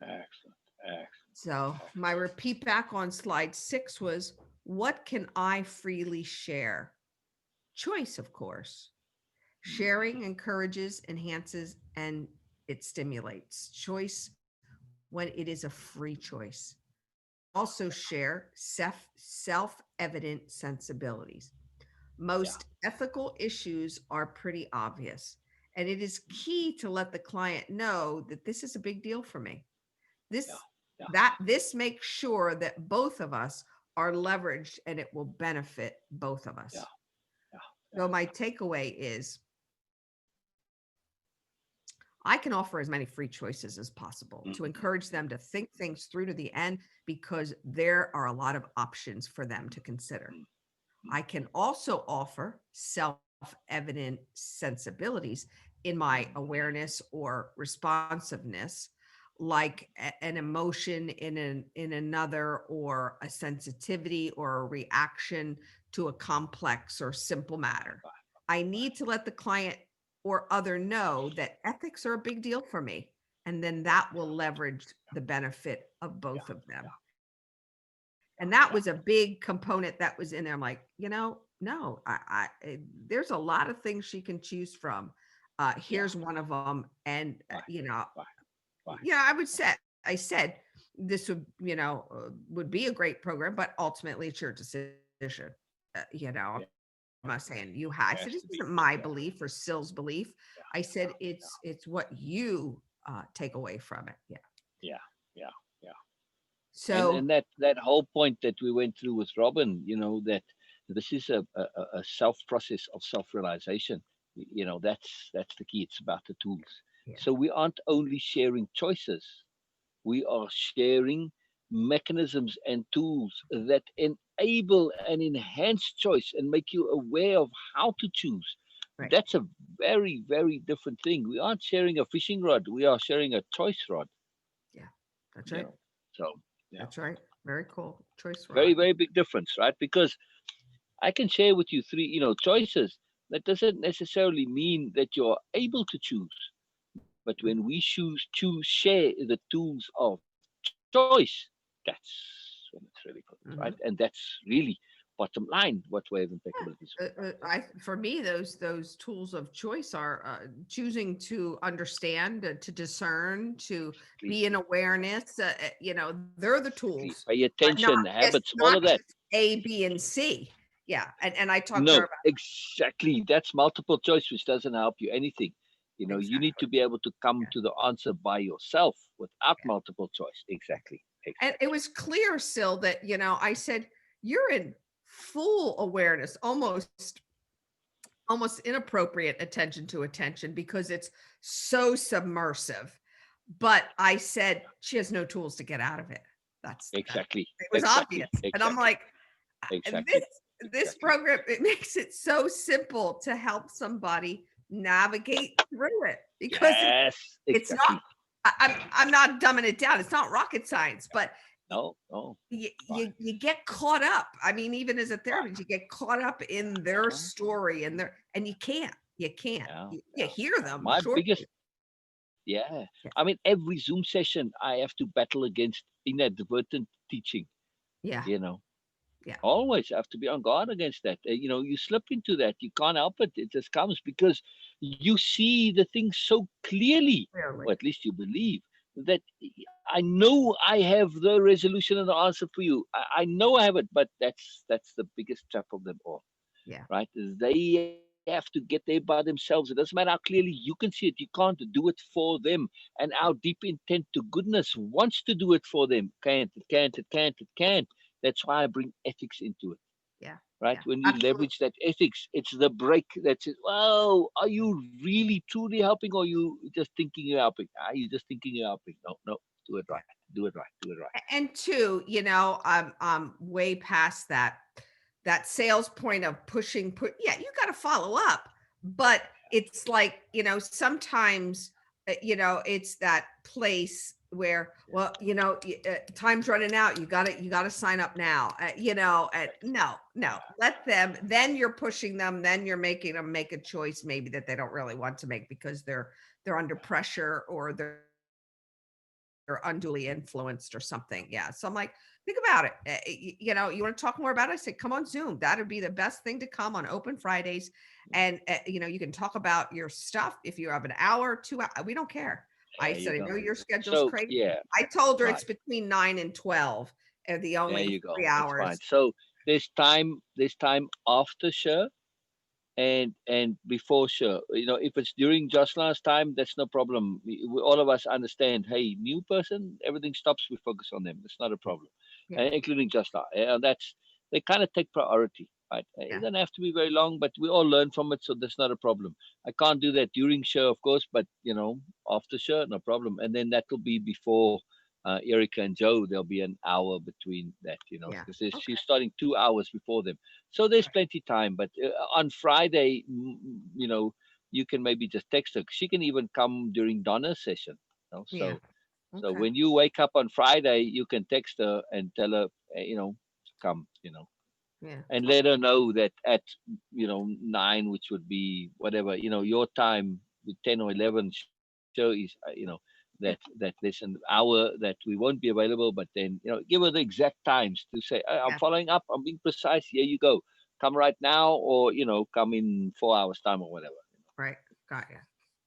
Excellent. Excellent. So my repeat back on slide 6 was, what can I freely share? Choice, of course. Sharing encourages, enhances, and it stimulates choice when it is a free choice. Also share self-evident sensibilities. Yeah. Most ethical issues are pretty obvious, and it is key to let the client know that this is a big deal for me. Yeah. This Yeah. this makes sure that both of us are leveraged and it will benefit both of Yeah. us. Yeah. So my takeaway is I can offer as many free choices as possible to encourage them to think things through to the end because there are a lot of options for them to consider. I can also offer self-evident sensibilities in my awareness or responsiveness, like an emotion in another, or a sensitivity or a reaction to a complex or simple matter. I need to let the client or other know that ethics are a big deal for me, and then that will leverage the benefit of both of them. And that was a big component that was in there. I'm like, no, there's a lot of things she can choose from. Here's one of them. And, Why? I said this would be a great program, but ultimately it's your decision. I'm Yeah. not saying you had. I Has said, this to be. isn't my Yeah. belief or Sill's belief. Yeah. I said, Yeah. it's what you take away from it. Yeah. Yeah. Yeah. Yeah. So, And that whole point that we went through with Robin, that this is a self process of self realization. That's the key. It's about the tools. yeah, So we aren't only sharing choices, we are sharing mechanisms and tools that enable and enhance choice and make you aware of how to choose. right. That's a very, very different thing. We aren't sharing a fishing rod, we are sharing a choice rod. Yeah, that's you right. know so yeah, That's right. Very cool. Choice very, rod. very big difference, right? Because I can share with you three choices. That doesn't necessarily mean that you're able to choose, but when we choose share the tools of choice, that's when it's really good, right? And Mhm. that's really bottom line what way of impeccability is all about. For me, those tools of choice are choosing to understand, to discern, to Exactly. be in Exactly. awareness. They're the Exactly. tools, Pay but attention, habits, all not of that. just A, B, and C. Yeah, and I talked to her No, about exactly. That's multiple choice, which doesn't help you anything. You need exactly. to be able to come Yeah, to the answer by yourself without yeah. multiple choice. Exactly. And it Exactly. was clear still that I said you're in full awareness, almost inappropriate attention to attention because it's so submersive. but I said she has no tools to get out of it. Exactly. It was Exactly. obvious. And I'm like, Exactly. this program, it makes it so simple to help somebody navigate through it, because Yes. it's not, Exactly. I'm not dumbing it down. It's not rocket science, but No. No. you get caught up. I mean, even as a therapist, you get caught up in their story and and you can't. Yeah. You hear them, My sure. biggest. Yeah. I mean, every Zoom session, I have to battle against inadvertent teaching. Yeah. You know, Yeah. always have to be on guard against that. You know, you slip into that. You can't help it. It just comes because you see the thing so clearly, Clearly. or at least you believe that I know I have the resolution and the answer for you. I know I have it, but that's the biggest trap of them all, Yeah. right? Is they have to get there by themselves. It doesn't matter how clearly you can see it. You can't do it for them. And our deep intent to goodness wants to do it for them. Can't, it can't, it can't, it can't. That's why I bring ethics into it, Yeah. right? Yeah. When we Absolutely. leverage that ethics, it's the break that says, well, are you really truly helping, or are you just thinking you're helping? Are you just thinking you're helping? No, no, do it right. Do it right. Do it right. And two, I'm way past that sales point of yeah, you got to follow up, but it's like, sometimes, it's that place where, well, time's running out, you got to sign up now, no, let them, then you're pushing them, then you're making them make a choice maybe that they don't really want to make because they're under pressure, or they're unduly influenced or something. Yeah. So I'm like, think about it. You want to talk more about it? I said, come on Zoom. That would be the best thing to come on open Fridays. And, you can talk about your stuff. If you have an hour, 2 hours, we don't care. I There you said, I go. know your schedule's So, crazy. yeah, I told her right. it's between 9 and 12 and the There only you go. 3 That's fine. hours. So there's time after show and before show. You know, if it's during Jocelyn's time, that's no problem. All of us understand. Hey, new person, everything stops. We focus on them. That's not a problem, Yeah. including Jocelyn. That's they kind of take priority. Right? Yeah. It doesn't have to be very long, but we all learn from it, so that's not a problem. I can't do that during show, of course, but after show, no problem. And then that will be before Erica and Joe. There'll be an hour between that, Yeah. because Okay. she's starting 2 hours before them. So there's plenty time. But on Friday, you can maybe just text her. She can even come during Donna's session. Yeah. So Okay. when you wake up on Friday, you can text her and tell her, come, Yeah. and let her know that at 9, which would be whatever your time, 10 or 11 show is that there's an hour that we won't be available, but then give her the exact times to say, I'm Yeah. following up, I'm being precise, here you go, come right now, or come in 4 hours time or whatever. Right. Got you.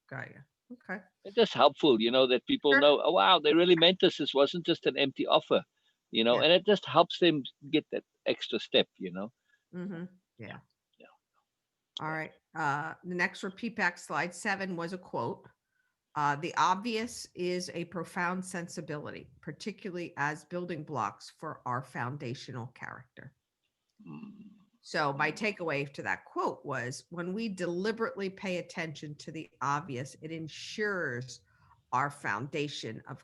Got you. Okay. It's just helpful, that people Sure. know, oh wow, they really meant this wasn't just an empty offer, Yeah. and it just helps them get that extra step. Mm-hmm. Yeah, Yeah. yeah, All yeah. right. The next for PPAC slide 7 was a quote. The obvious is a profound sensibility, particularly as building blocks for our foundational character. Mm, So my mm. takeaway to that quote was, when we deliberately pay attention to the obvious, it ensures our foundation of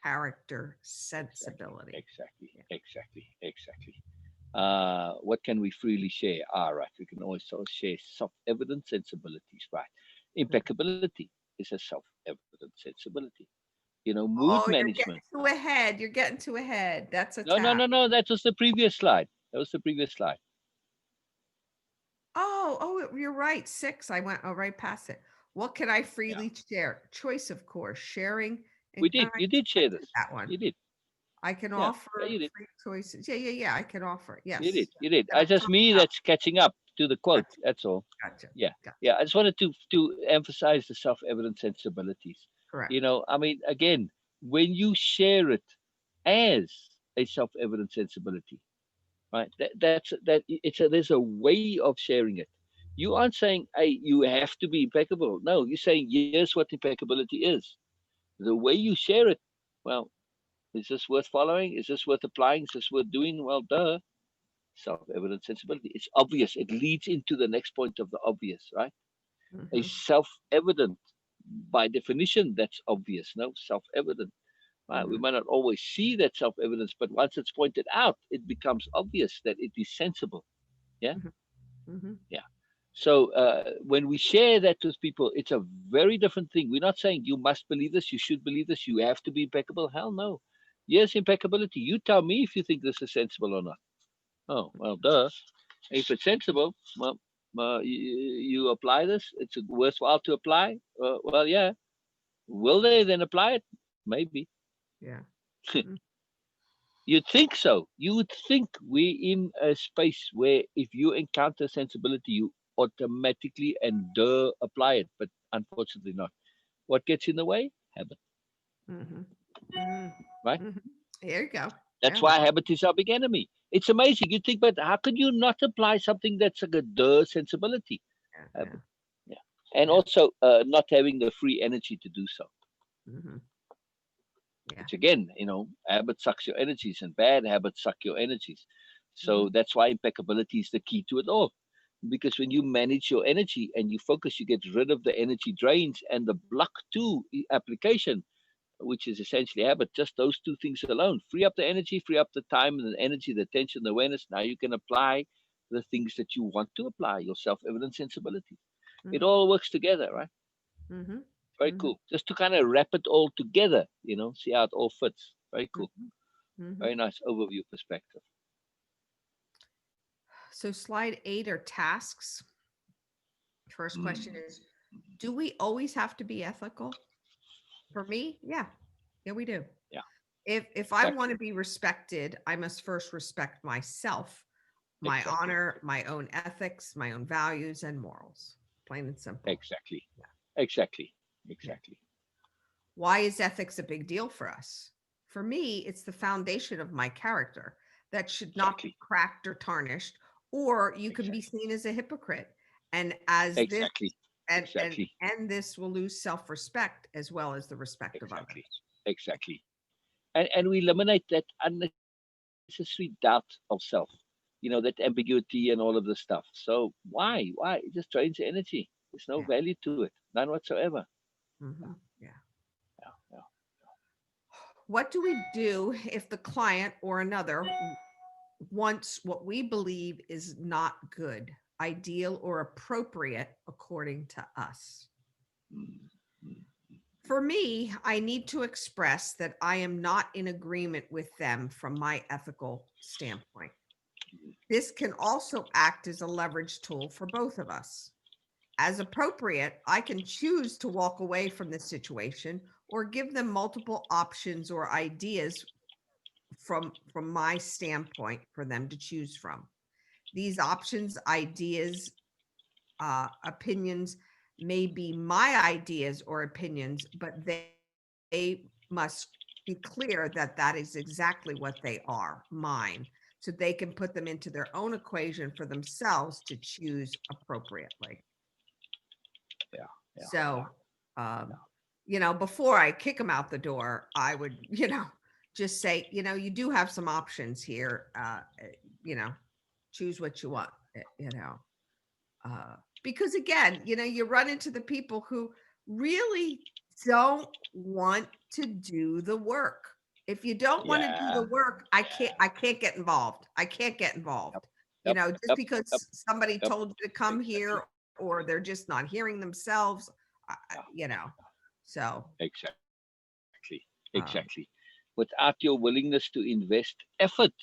character Exactly, sensibility. exactly, Yeah. exactly, exactly. What can we freely share? Right. We can also share self-evident sensibilities, right? Yeah. Impeccability is a self-evident sensibility. Mood Oh, you're getting management. too ahead. You're getting too ahead. That's a No, no, tap. no, no. That was the previous slide. That was the previous slide. Oh, you're right. 6. I went right past it. What can I Yeah. freely share? Choice, of course. Sharing We and did. You did I share did this. that one. You did. I can Yeah. Yeah, offer you did. free choices. Yeah. I can offer. You Yes. did. You did. That I I'm just talking me about. that's catching up to the quote. Gotcha. That's all. Gotcha. Yeah. Gotcha. Yeah. I just wanted to emphasize the self-evident sensibilities. Correct. I mean, again, when you share it as a self-evident sensibility, right? There's a way of sharing it. You aren't saying, hey, you have to be impeccable. No, you're saying, here's what impeccability is. The way you share it, well, is this worth following? Is this worth applying? Is this worth doing? Well, duh. Self-evident sensibility. It's obvious. It leads into the next point of the obvious, right? A Hmm. self-evident. by definition, that's obvious, no, self-evident. Right? We Mhm. might not always see that self-evidence, but once it's pointed out, it becomes obvious that it is sensible. Yeah, Mhm. Mhm. yeah. So when we share that with people, it's a very different thing. We're not saying you must believe this, you should believe this, you have to be impeccable. Hell no. Yes, impeccability. You tell me if you think this is sensible or not. Oh, well, duh. If it's sensible, well, you apply this. It's worthwhile to apply. Well, yeah. Will they then apply it? Maybe. Yeah. Mm. You'd think so. You would think we're in a space where if you encounter sensibility, you automatically and apply it. But unfortunately, not. What gets in the way? Habit, Mhm. Mhm. right? Mhm. There you go. That's Yeah. why habit is our big enemy. It's amazing. You think, but how can you not apply something that's like a sensibility? Yeah. Yeah. Habit. Yeah. And Yeah. also not having the free energy to do so. Mhm. Yeah. Which again, habit sucks your energies and bad habits suck your energies. So Mhm. that's why impeccability is the key to it all. Because when you manage your energy and you focus, you get rid of the energy drains and the block to application, which is essentially habit. Just those two things alone free up the energy, free up the time and the energy, the attention, the awareness. Now you can apply the things that you want to apply, your self evident sensibility. It Mhm. all works together, right? Mhm. Very Mhm. cool. Just to kind of wrap it all together, see how it all fits. Very cool. Mhm. Mhm. Very nice overview perspective. So slide 8 are tasks. First question Mm. is, do we always have to be ethical? For me, yeah. Yeah, we do. Yeah, If I want exactly. to be respected, I must first respect myself, my Exactly. honor, my own ethics, my own values and morals. Plain and simple. Exactly. Yeah. Exactly. Yeah. Exactly. Why is ethics a big deal for us? For me, it's the foundation of my character that should not be Exactly. cracked or tarnished, or you can be Exactly. seen as a hypocrite. And as this Exactly. and Exactly. and this will lose self-respect as well as the respect of Exactly. others. Exactly. And we eliminate that unnecessary doubt of self, that ambiguity and all of this stuff. So why? Why? It just drains energy. There's no Yeah. value to it. None whatsoever. Hmm. Yeah. Yeah. Yeah. What do we do if the client or another wants what we believe is not good, ideal, or appropriate according to us? Mm, mm, For me, I need to express that I am not in agreement with them from my ethical standpoint. mm. This can also act as a leverage tool for both of us. As appropriate, I can choose to walk away from the situation or give them multiple options or ideas from my standpoint for them to choose from. These options, ideas, opinions may be my ideas or opinions, but they must be clear that that is exactly what they are, mine, so they can put them into their own equation for themselves to choose appropriately. Yeah. Yeah. Yeah. So, Yeah. um, before I kick them out the door, I would, just say, you do have some options here. You know, choose what you want. Because again, you run into the people who really don't want to do the work. If you don't want to do Yeah. the work, I can't get involved. I can't get Yep. involved. Yep. Just Yep. Yep. because somebody Yep. told you to come Exactly. here or they're just not hearing themselves, Yeah. so Exactly. um, Exactly. Without your willingness to invest effort,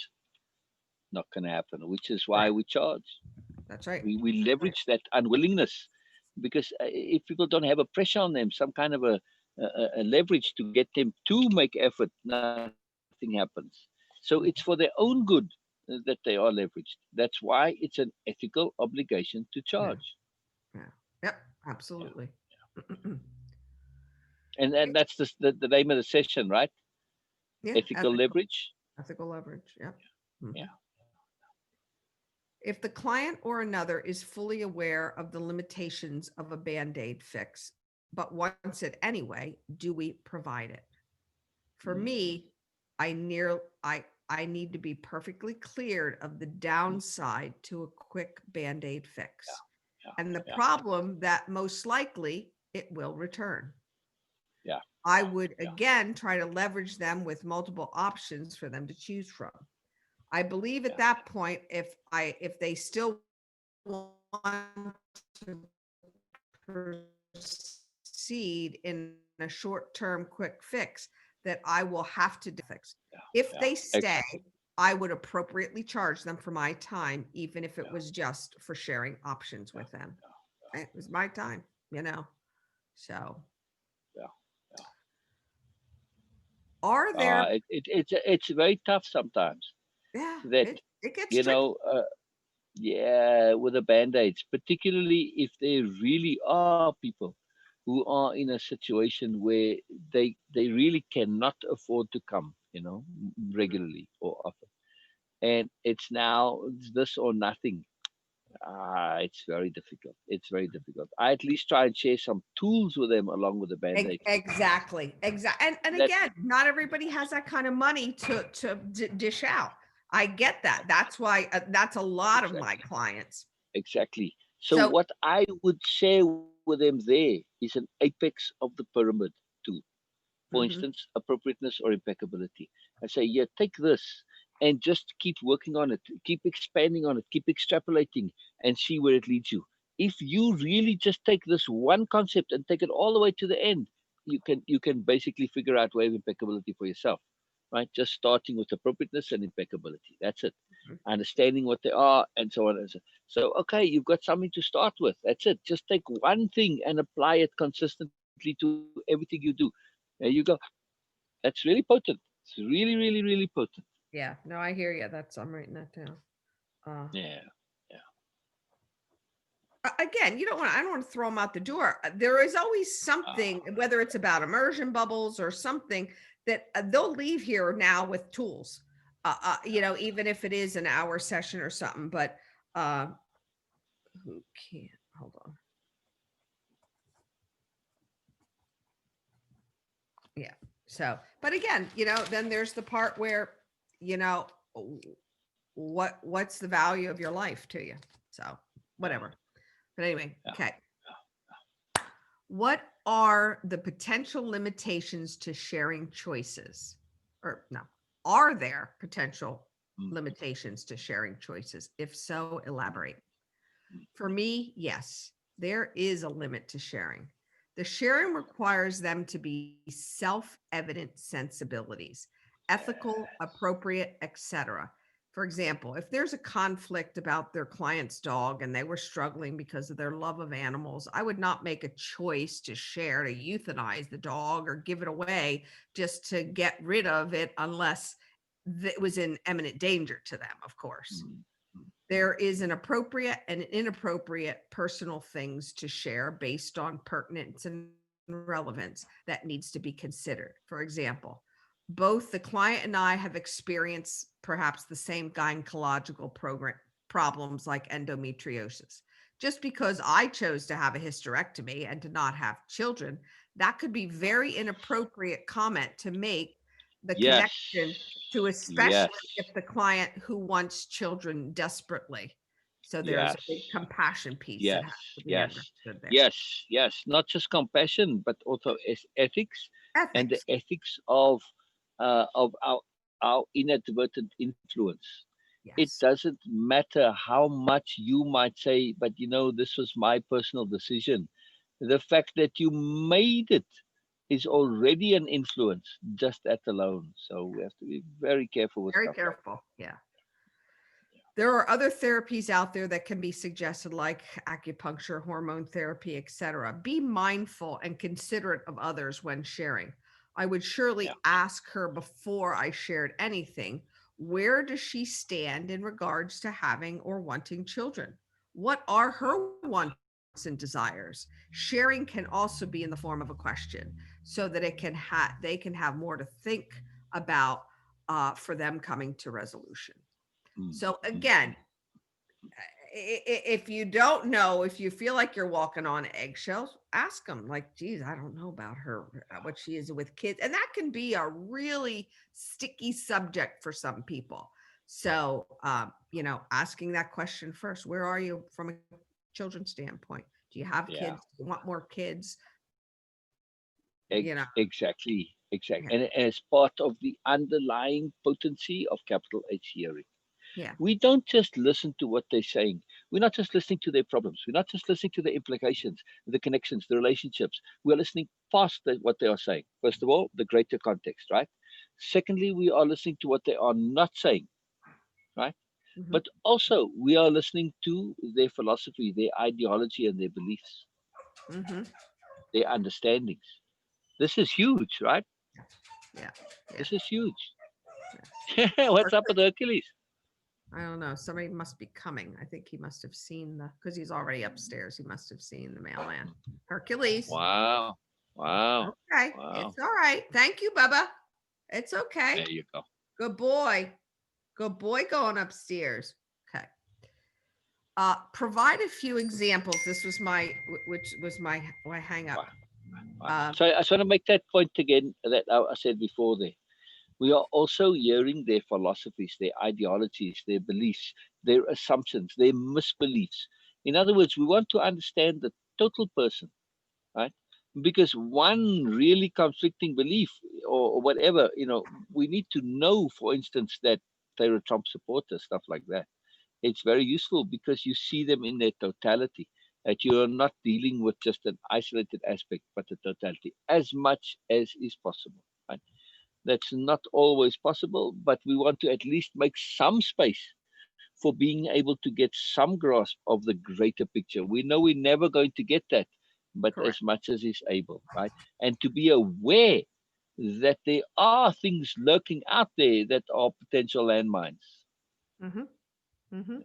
not going to happen, which is why right. we charge. That's right. We That's right. leverage that unwillingness because if people don't have a pressure on them, some kind of a leverage to get them to make effort, nothing happens. So it's for their own good that they are leveraged. That's why it's an ethical obligation to charge. Yeah. Yeah. Yep. Yeah. Absolutely. And that's the name of the session, right? Yeah. Ethical leverage. Ethical leverage. Yep. Yeah. Mhm. If the client or another is fully aware of the limitations of a band-aid fix, but wants it anyway, do we provide it? For Mm, me, I need to be perfectly cleared of the mm, downside to a quick band-aid yeah. fix. Yeah. And the Yeah. problem that most likely it will return. Yeah. I would again try to leverage them with multiple options for them to choose from. I believe at that point, if they still want to proceed in a short-term quick fix, that I will have to fix. If they stay, I would appropriately charge them for my time, even if it was just for sharing options with them. It was my time, so. Are there, It's very tough sometimes yeah, that, it gets you tricky. know, with the band-aids, particularly if there really are people who are in a situation where they really cannot afford to come, regularly or often. And it's now it's this or nothing. It's very difficult. It's very difficult. I at least try and share some tools with them along with the band-aid. Exactly. And That again, not everybody has that kind of money to dish out. I get that. That's why that's a lot of my exactly. clients. Exactly. So So, what I would share with them there is an apex of the pyramid too. For mhm, instance, appropriateness or impeccability. I say, yeah, take this and just keep working on it, keep expanding on it, keep extrapolating and see where it leads you. If you really just take this one concept and take it all the way to the end, you can basically figure out way of impeccability for yourself, right? Just starting with appropriateness and impeccability. That's it. mhm. Understanding what they are and so on and so. So okay, you've got something to start with. That's it. Just take one thing and apply it consistently to everything you do. There you go. That's really potent. It's really, really, really potent. Yeah, no, I hear you. I'm writing that down. Uh, Yeah. Yeah. Again, I don't want to throw them out the door. There is always something, Uh, whether it's about immersion bubbles or something, that they'll leave here now with tools. Even if it is an hour session or something, but uh, who can't hold on. Yeah. So, but again, then there's the part where, you know, what's the value of your life to you? So, yeah. whatever. But anyway, Yeah. okay. What are the potential limitations to sharing choices? Or no, are there potential Mm, limitations to sharing choices? If so, mm, elaborate. mm. For me, yes, there is a limit to sharing. The sharing requires them to be self-evident sensibilities, ethical, appropriate, etc. For example, if there's a conflict about their client's dog and they were struggling because of their love of animals, I would not make a choice to share to euthanize the dog or give it away just to get rid of it unless it was in imminent danger to them, of course. Mm, mm, mm. There is an appropriate and inappropriate personal things to share based on pertinence and relevance that needs to be considered. For example, both the client and I have experienced perhaps the same gynecological problems like endometriosis. Just because I chose to have a hysterectomy and to not have children, that could be very inappropriate comment to make the Yes. connection to, especially Yes. if the client who wants children desperately. So there's a Yes. big compassion piece that Yes. has to be Yes. understood there. Yes. Yes. Not just compassion, but also ethics and the Ethics. ethics of our inadvertent influence. It Yes. doesn't matter how much you might say, but this was my personal decision. The fact that you made it is already an influence, just that alone. So we have to be very careful with Very stuff like careful. that. Yeah. There are other therapies out there that can be suggested, like acupuncture, hormone therapy, etc. Be mindful and considerate of others when sharing. I would Yeah. surely ask her before I shared anything, where does she stand in regards to having or wanting children? What are her wants and desires? Sharing can also be in the form of a question so that they can have more to think about for them coming to resolution. Mm, So mm, again, mm. if you don't know, if you feel like you're walking on eggshells, ask them like, geez, I don't know about her, what she is with kids. And that can be a really sticky subject for some people. So, asking that question first, where are you from a children's standpoint? Do you have Yeah. kids? Do you want more kids? Exactly. Yeah, And as part of the underlying potency of capital H hearing. yeah. We don't just listen to what they're saying. We're not just listening to their problems. We're not just listening to the implications, the connections, the relationships. We're listening past what they are saying. First of all, the greater context, right? Secondly, we are listening to what they are not saying, right? Hmm. But also, we are listening to their philosophy, their ideology, and their beliefs, Hmm. their understandings. This is huge, right? Yeah, yeah. This is huge. Or What's up with Hercules? I don't know. Somebody must be coming. I think he must have seen because he's already upstairs. He must have seen the mailman. Hercules. Wow. Wow. Okay. Wow. It's all right. Thank you, Bubba. It's okay. There you go. Good boy. Good boy going upstairs. Okay. Provide a few examples. This was which was my hang up. Wow. Wow. Uh, So I just want to make that point again that I said before there. We are also hearing their philosophies, their ideologies, their beliefs, their assumptions, their misbeliefs. In other words, we want to understand the total person, right? Because one really conflicting belief or whatever, we need to know, for instance, that they're a Trump supporter, stuff like that. It's very useful because you see them in their totality, that you are not dealing with just an isolated aspect, but the totality as much as is possible. Right? That's not always possible, but we want to at least make some space for being able to get some grasp of the greater picture. We know we're never going to get that, but correct. as much as is able, right? And to be aware that there are things lurking out there that are potential landmines. Mm-hmm. Mm-hmm.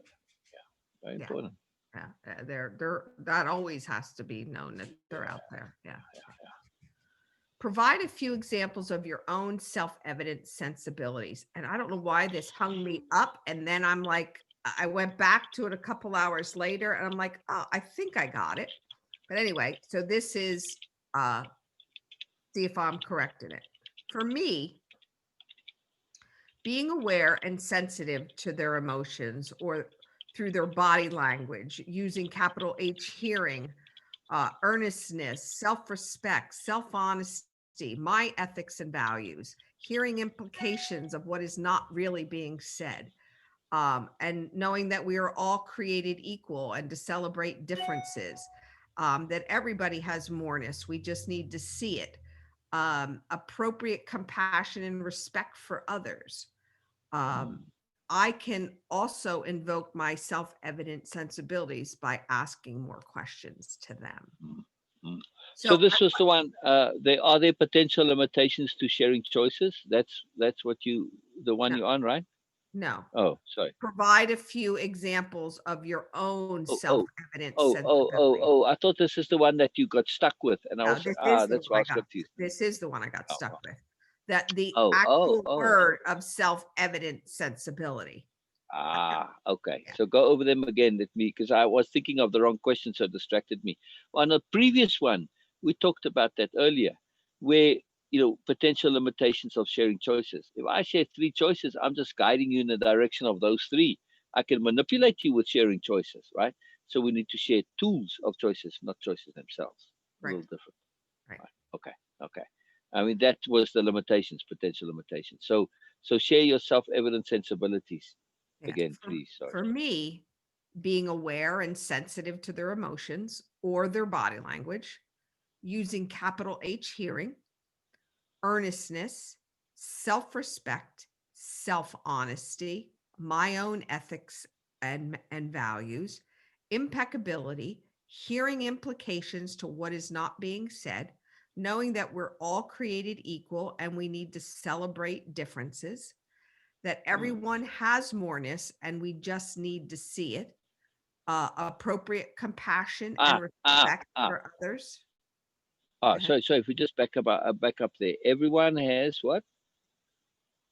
Very Yeah. important. Yeah. They're that always has to be known that they're Yeah. out there. Yeah. Provide a few examples of your own self-evident sensibilities. And I don't know why this hung me up. And then I'm like, I went back to it a couple hours later and I'm like, oh, I think I got it. But anyway, so this is see if I'm correct in it. For me, being aware and sensitive to their emotions or through their body language, using capital H hearing, earnestness, self respect, self honesty, my ethics and values, hearing implications of what is not really being said, and knowing that we are all created equal and to celebrate differences, that everybody has moreness. We just need to see it. Appropriate compassion and respect for others. Um, I can also invoke my self evident sensibilities by asking more questions to them. Mm, mm. So So, this was the one. There potential limitations to sharing choices. That's what the one no, you're on, right? no. Oh, sorry. Provide a few examples of your own Oh, self oh, evident oh, oh, oh, sensibility. oh. I thought this is the one that you got stuck with, and I No, was this is the that's one why I I was got. confused. This is the one I got Oh, stuck with. That the oh, oh, actual oh. word of self evident sensibility. Okay. Yeah. So go over them again with me because I was thinking of the wrong question, so it distracted me. On a previous one, we talked about that earlier, where potential limitations of sharing choices. If I share three choices, I'm just guiding you in the direction of those three. I can manipulate you with sharing choices, right? So we need to share tools of choices, not choices themselves. A Right. little different. Right. Right. Okay. Okay. I mean that was the limitations, potential limitations. So share your self-evident sensibilities Yeah. again, please. Sorry. For me, being aware and sensitive to their emotions or their body language, using capital H hearing, earnestness, self respect, self honesty, my own ethics and values, impeccability, hearing implications to what is not being said, knowing that we're all created equal and we need to celebrate differences, that Mm. everyone has moreness and we just need to see it, appropriate compassion and Ah, ah, respect ah, for others. So if we just back up there, everyone has what?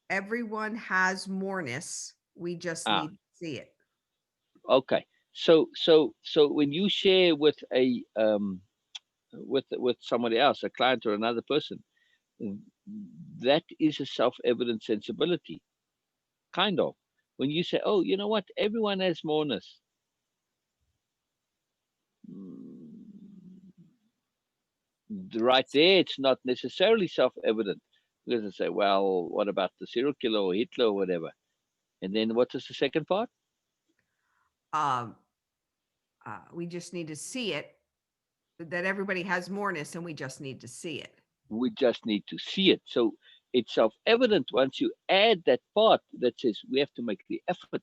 Everyone has moreness. We just Ah, need to see it. okay. So when you share with with somebody else, a client or another person, mm, that is a self-evident sensibility, kind of. When you say, "Oh, you know what? Everyone has moreness." Mm, right there, it's not necessarily self-evident, because I say, well, what about the serial killer or Hitler or whatever? And then what is the second part? Um, we just need to see it, that everybody has moreness and we just need to see it. We just need to see it. So it's self-evident once you add that part that says we have to make the effort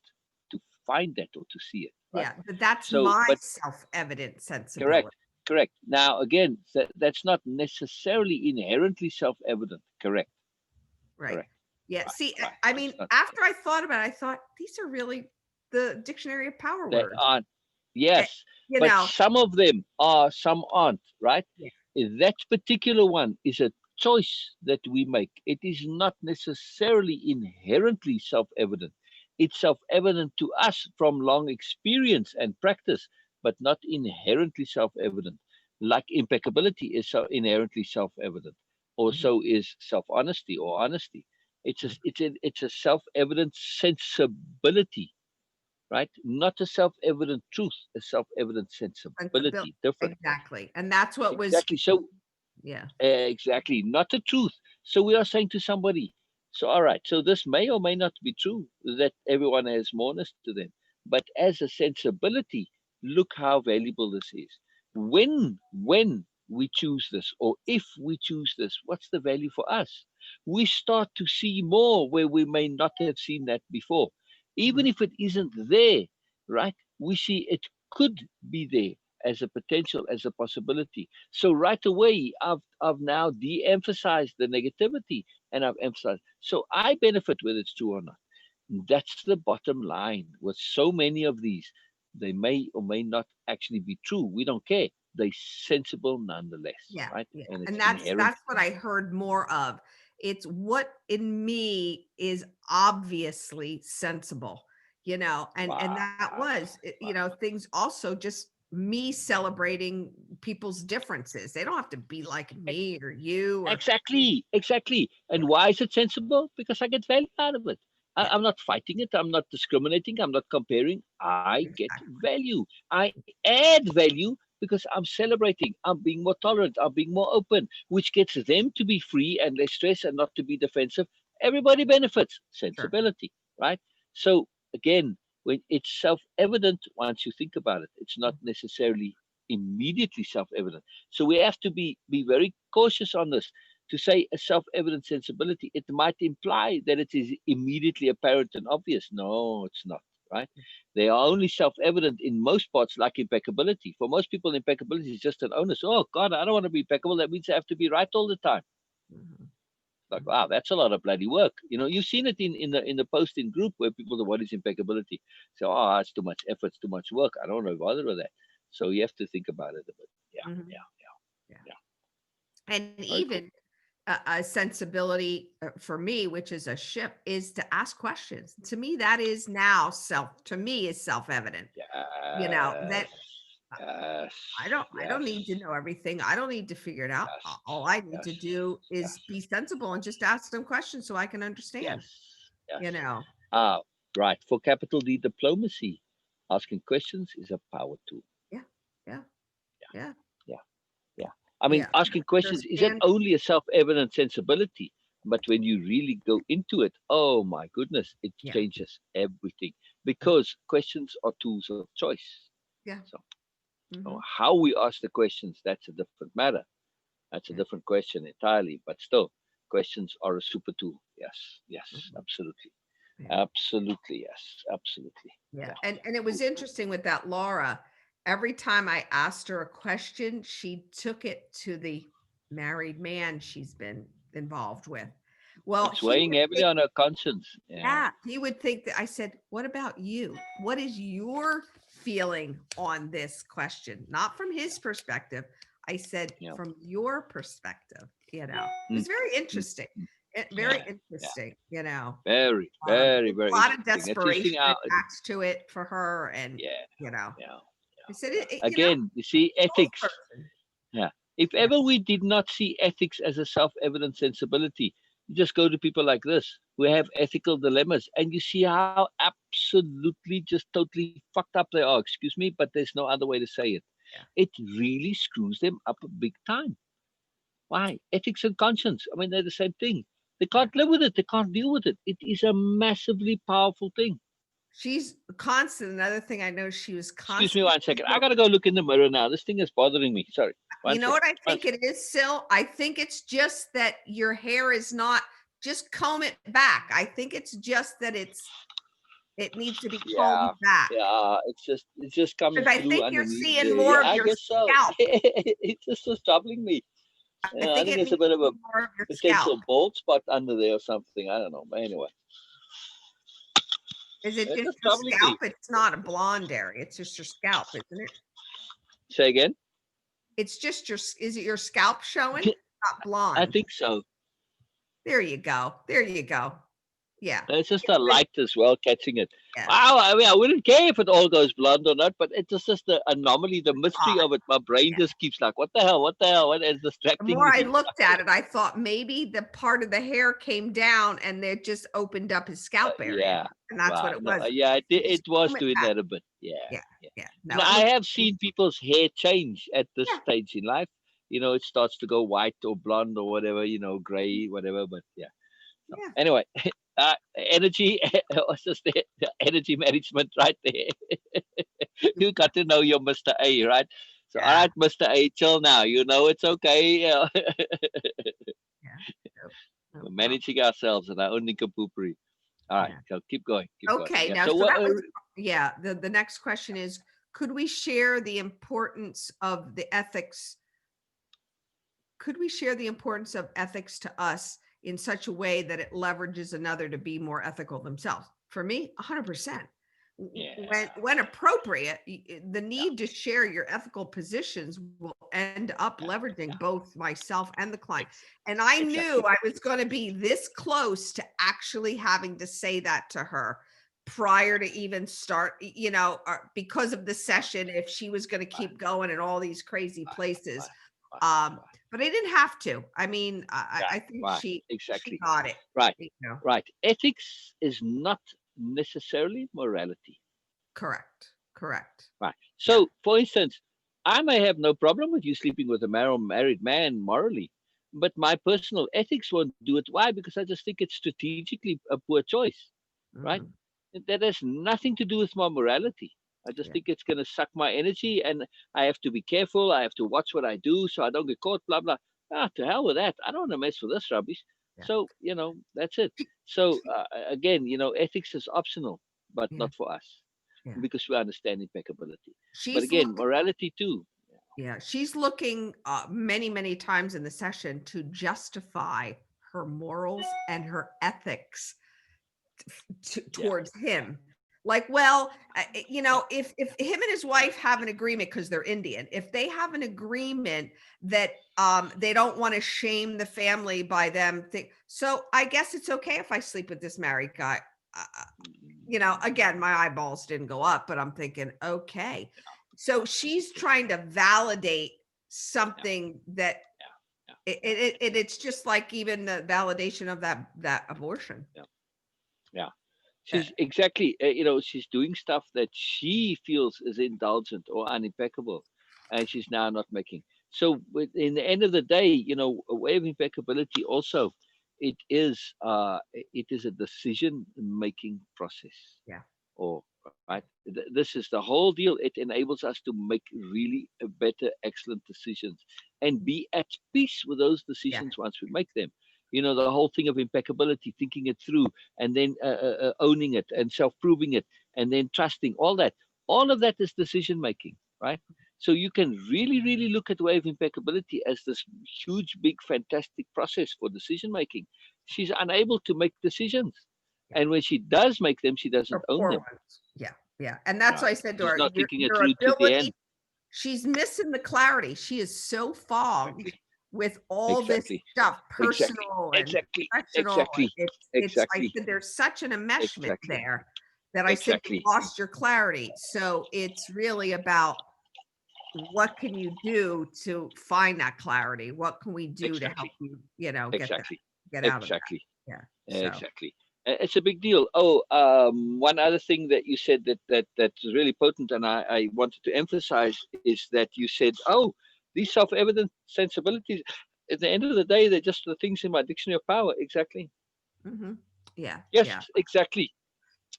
to find that or to see it, right? Yeah, but that's So, my but self-evident correct, sensibility. correct. Now, again, that's not necessarily inherently self-evident. Correct, Right. correct. Yeah. Right, See, right. I It's mean, not. after I thought about it, I thought these are really the dictionary of power They words. aren't. Eh, Yes, You but know, some of them are, some aren't, right? yeah, That particular one is a choice that we make. It is not necessarily inherently self-evident. It's self-evident to us from long experience and practice, but not inherently self-evident. Like impeccability is so inherently self-evident, or mhm, so is self-honesty or honesty. mhm. It's a self-evident sensibility, right? Not a self-evident truth, a self-evident Sensibil- sensibility. Different. Exactly. And that's what was, Exactly. So yeah. exactly, not the truth. So we are saying to somebody, so all right, so this may or may not be true that everyone has moreness to them, but as a sensibility, look how valuable this is. When we choose this, or if we choose this, what's the value for us? We start to see more where we may not have seen that before, even Mhm. if it isn't there, right? We see it could be there as a potential, as a possibility. So right away, I've now de-emphasized the negativity, and I've emphasized. So I benefit whether it's true or not. That's the bottom line. With so many of these, they may or may not actually be true. We don't care. They're sensible nonetheless, Yeah, right? yeah. And And it's inherent. that's what I heard more of. It's what in me is obviously sensible, and Wow, that was, wow. things also just me celebrating people's differences. They don't have to be like me or you or Exactly, exactly. yeah, And why is it sensible? Because I get value out of it. yeah, I'm not fighting it. I'm not discriminating. I'm not comparing. I get exactly. value. I add value because I'm celebrating. I'm being more tolerant. I'm being more open, which gets them to be free and less stress and not to be defensive. Everybody benefits. Sure. Sensibility, right? So again, when it's self-evident, once you think about it, it's not necessarily immediately self-evident. So we have to be very cautious on this. To say a self-evident sensibility, it might imply that it is immediately apparent and obvious. No, it's not, right? They are only self-evident in most parts, like impeccability. For most people, impeccability is just an onus. Oh God, I don't want to be impeccable. That means I have to be right all the time. Mhm, Like, mhm. wow, that's a lot of bloody work. You've seen it in the posting group where people say, what is impeccability? So, oh, it's too much effort, it's too much work. I don't want to bother with that. So you have to think about it a bit. Yeah, Mhm. yeah, Yeah. yeah, And yeah. Very cool. even a sensibility for me, which is a ship, is to ask questions. To me, that is now to me is self-evident, that Yes, yes, I don't need to yes, know everything. I don't need to figure it out. yes, All I need yes, to do is yes, be sensible and just ask them questions so I can understand, yes, you yes. know. Ah, right. For capital D diplomacy, asking questions is a power tool. Yeah. Yeah. Yeah. Yeah, yeah. I mean, Yeah. asking questions isn't Understand. only a self-evident sensibility, but when you really go into it, oh my goodness, it Yeah. changes everything, Yeah. because questions are tools of choice. Yeah. So, Hmm. how we ask the questions, that's a different matter. That's a Yeah. different question entirely. But still, questions are a super tool. Yes, yes, Mhm. absolutely. Yeah. Absolutely, yes, absolutely. Yeah. Yeah, And yeah, it was cool, cool. interesting with that Laura. Every time I asked her a question, she took it to the married man she's been involved with. Well, It's weighing heavily on our conscience. Yeah. yeah, he would think that I said, "What about you? What is your feeling on this question?" Not from his perspective. I said, Yeah. "From your perspective." It Mm, was very mm, interesting. mm. Very Yeah, yeah. interesting. Very, very, There's very a lot of interesting. They're teaching desperation out. attached to it for her, and Yeah, you know, yeah, I said, yeah. it's Again, you see, both ethics. person. Yeah. If Yeah, ever we did not see ethics as a self-evident sensibility, you just go to people like this who have ethical dilemmas, and you see how absolutely just totally fucked up they are. Excuse me, but there's no other way to say it. yeah, It really screws them up big time. Why? Ethics and conscience. I mean, they're the same thing. They can't live with it. They can't deal with it. It is a massively powerful thing. She's constant. Another thing I know, she was Excuse me constantly. 1 second. I gotta go look in the mirror now. This thing is bothering me. Sorry. You know what I think One it is, Sil? I think it's just that your hair is not, just comb it back. I think it's just that it needs to be combed back. Yeah. It's just coming Because I through think you're underneath seeing there. more Yeah, of I your guess so. scalp. It just was troubling me. I I think think it it's a needs bit of to a be more of your potential scalp. bald spot under there or something. I don't know. But anyway, Is it it's just just your troubling scalp? me. It's not a blonde area. It's just your scalp, isn't it? Say again. It's just is it your scalp showing? Not I blonde. think so. There you go. There you go. Yeah. It's just a light as well catching it. Yeah. Wow, I mean, I wouldn't care if it all goes blonde or not, but it's just the anomaly, the mystery of it. My brain Yeah. just keeps like, what the hell? What the hell? What is The distracting more I me? looked at it, I thought maybe the part of the hair came down and it just opened up his scalp area. Yeah. And that's what Wow. it No, was. yeah, it Just was comb it doing back. that a bit. Yeah. Yeah. Yeah. Yeah. And No, it I looks have seen people's hair change at this yeah. stage in life. You know, it starts to go white or blonde or whatever, you know, gray, whatever. But yeah. So, Yeah. anyway, energy, what's just the energy management right there. You got to know your Mr. A, right? So, all Yeah. right, Mr. A, chill now. You know it's okay. Yeah. No We're problem. managing ourselves and our own nincompoopry. All right, Yeah. so keep going. Keep going. Okay. Yeah. Now, So, so what? that was, yeah. The next question is, could we share the importance of the ethics? Could we share the importance of ethics to us in such a way that it leverages another to be more ethical themselves? For me, 100%. Yeah. When appropriate, the need to share your ethical positions will end up leveraging both myself and the client. And I knew I was going to be this close to actually having to say that to her prior to even start, you know, because of the session, if she was going to keep going in all these crazy places. But I didn't have to. I mean, I think she got it. Right. You know. Right. Ethics is not necessarily morality. Correct. Correct. Right. So, for instance, I may have no problem with you sleeping with a married man morally, but my personal ethics won't do it. Why? Because I just think it's strategically a poor choice, right? That has nothing to do with my morality. I just think it's going to suck my energy, and I have to be careful. I have to watch what I do so I don't get caught. Blah blah. To hell with that. I don't want to mess with this rubbish. So you know that's it. So again, you know, ethics is optional, but not for us because we understand impeccability. But again, morality too. Yeah, she's looking many times in the session to justify her morals and her ethics towards him. Like, well, you know, if him and his wife have an agreement because they're Indian, if they have an agreement that they don't want to shame the family by them, so I guess it's okay if I sleep with this married guy. You know, again, my eyeballs didn't go up, but I'm thinking, okay. So she's trying to validate something that it's just like even the validation of that abortion. Yeah. She's exactly, you know, she's doing stuff that she feels is indulgent or unimpeccable, and she's now not making. So, in the end of the day, you know, a way of impeccability also, it is a decision making process. Yeah. Or right, this is the whole deal. It enables us to make really better, excellent decisions, and be at peace with those decisions once we make them. You know, the whole thing of impeccability, thinking it through, and then owning it and self-proving it, and then trusting, all of that is decision making, right? So you can really look at the way of impeccability as this huge, big, fantastic process for decision making. She's unable to make decisions, and when she does make them, she doesn't own them. Yeah. And that's why I said to She's her, not thinking it your through to the end. she's missing the clarity. She is so fogged with all this stuff, personal and professional. It's I said there's such an enmeshment there that I said you lost your clarity. So it's really about what can you do to find that clarity? What can we do to help you, you know, get out of that? Yeah. Exactly. It's a big deal. Oh, one other thing that you said that's really potent, and I wanted to emphasize, is that you said, oh, these self-evident sensibilities. at the end of the day, they're just the things in my dictionary of power. Exactly. Mm-hmm. Yeah. Yes, Yeah. exactly.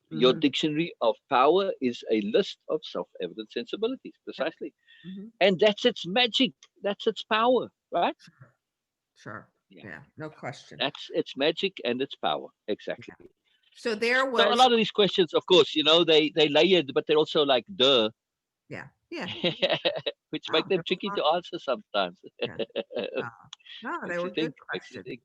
Your Mm-hmm. dictionary of power is a list of self-evident sensibilities, Yep. precisely. Mm-hmm. And that's its magic. That's its power, right? Sure. Yeah. Yeah. No question. That's its magic and its power. Yeah. Exactly. So there So a was. lot of these questions, of course, they layered, but they're also like duh, Yeah. Yeah. which No, make them there was tricky not. to answer sometimes. Yeah. Uh, no, they Makes you were good think. Makes you questions. think.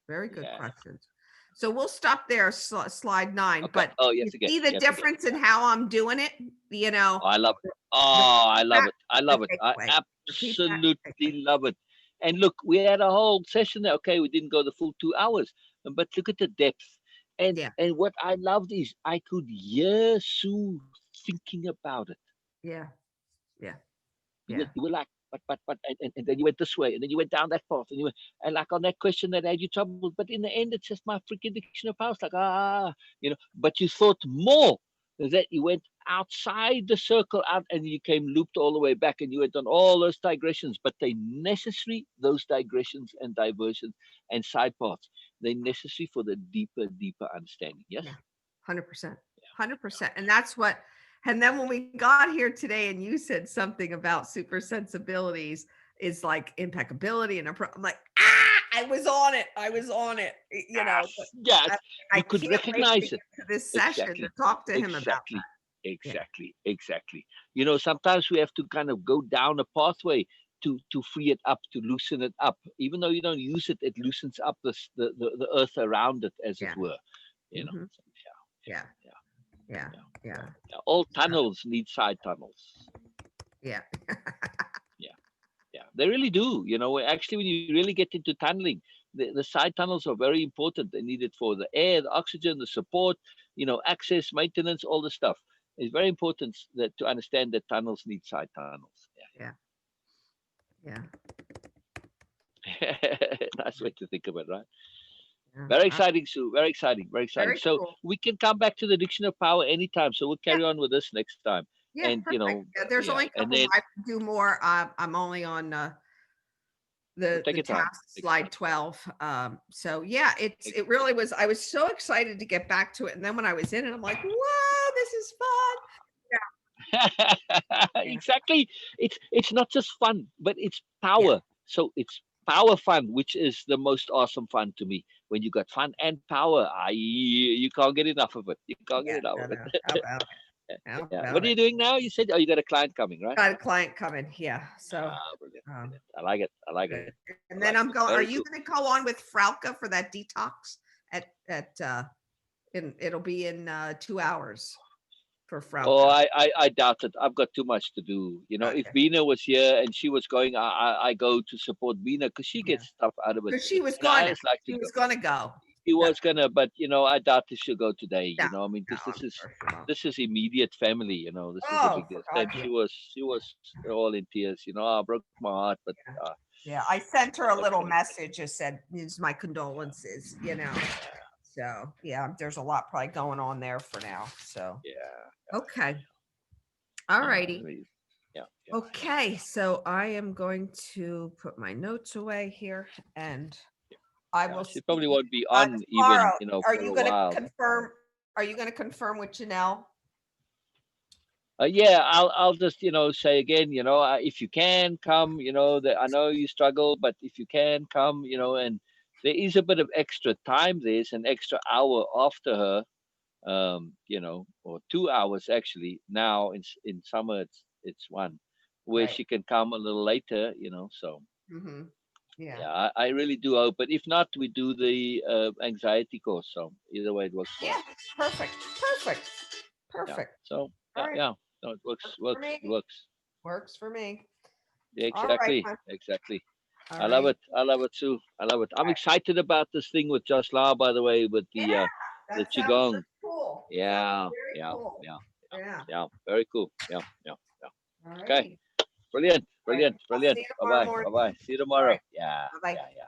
Very good Yeah. questions. So we'll stop there, slide 9. Okay. But Oh, you have you to get. see the You have to get. difference in how I'm doing it? You know, Oh, I love it. the Oh, I love feedback, it. I the love it. I takeaway, the feedback, the takeaway. absolutely love it. And look, we had a whole session there. Okay, we didn't go the full 2 hours, but look at the depth. Yeah. And what I loved is I could hear Sue thinking about it. Yeah. Yeah. You Yeah. were like, but, and then you went this way, and then you went down that path, and you went, and like on that question that had you troubled, but in the end, it's just my freaking dictionary of powers, like, but you thought more that you went outside the circle out and you came looped all the way back and you went on all those digressions, but they necessary, those digressions and diversions and side paths, they're necessary for the deeper understanding. Yes. Yeah. 100%. 100%. And that's what, and then when we got here today and you said something about super sensibilities is like impeccability and I'm like, I was on it. I was on it. You know, but Yes, I you could can't wait to recognize get it. to this session to Exactly. talk to him about Exactly. that. Yeah. Exactly. Sometimes we have to kind of go down a pathway to free it up, to loosen it up. Even though you don't use it, it loosens up the earth around it, as it Yeah. were. Hmm. So, Yeah. yeah, Yeah. yeah, Yeah. yeah. All tunnels need side tunnels. Yeah. Yeah, they really do. Actually, when you really get into tunneling, the side tunnels are very important. They need it for the air, the oxygen, the support, access, maintenance, all the stuff. It's very important that to understand that tunnels need side tunnels. Yeah. Yeah. Yeah. Nice way to think of it, right? Yeah. Very exciting, Sue. Very exciting. Very exciting. Very So cool. we can come back to the Dictionary of Power anytime. So we'll Yeah. carry on with this next time. Yeah. And Perfect. Yeah, there's only a and couple then more. I can do more. I'm only on take the your time. task Take your slide 12. So yeah, time. it really was. I was so excited to get back to it. And then when I was in it, I'm like, whoa, this is fun. Yeah. Exactly. It's not just fun, but it's Yeah. power. So it's power fun, which is the most awesome fun to me. When you got fun and power, you can't get enough of it. You can't get Yeah. enough No, of no. How it. about it? How Yeah. What about are it? you doing now? You said, oh, you got a client coming, right? Got a client coming. Yeah. So Ah, brilliant, um brilliant. I like it. I like it. good. I And like then it. I'm going, are Very you cool. gonna go on with Frauke for that detox at it'll be in 2 hours for Oh, Frauke. I doubt it. I've got too much to do. If Okay. Bina was here and she was going, I go to support Bina because she Yeah. gets stuff out of it. Because she was And I gonna. just like to She go. was gonna go. He That, was gonna, but I doubt this she'll go today. no, I mean, no, because I'm sure she won't. this is immediate family. This is the Oh, for biggest. And God, yeah. she was all in tears. I broke my heart, but Yeah. Yeah, I sent her a what little can you say? message, just said, "Here's my condolences," you know. So yeah, there's a lot probably going on there for now. So Yeah, okay. All yeah, righty. yeah. Okay, so I am going to put my notes away here and I Yeah. will She see probably you won't be on even, tomorrow. Are for you a gonna while. confirm? Are you gonna confirm with Janelle? Yeah, I'll just say again, if you can come, that I know you struggle, but if you can come, and there is a bit of extra time. There's an extra hour after her, or 2 hours actually. Now in summer it's one, where Right. she can come a little later. So Mm-hmm. Yeah. yeah, I really do hope. But if not, we do the anxiety course. So either way, it works for Yeah. us. Perfect. Perfect. Yeah. Perfect. So All right. yeah. No, it works. Works for Works. It me. works. Works for me. Yeah, All right. exactly. Hon. Exactly. All I love right. it. I love it too. I love it. All I'm right. excited about this thing with Josh Lau, by the way, with Yeah, the that sounds qigong. pretty cool. Sounds Yeah, very yeah, cool. yeah, yeah, Yeah. yeah. Very cool. Yeah, yeah, yeah. All Okay. righty. Brilliant. All right. Brilliant. I'll see Brilliant. you Bye tomorrow bye. morning. Bye bye. See you All tomorrow. right. Yeah. Bye bye. Yeah. Yeah.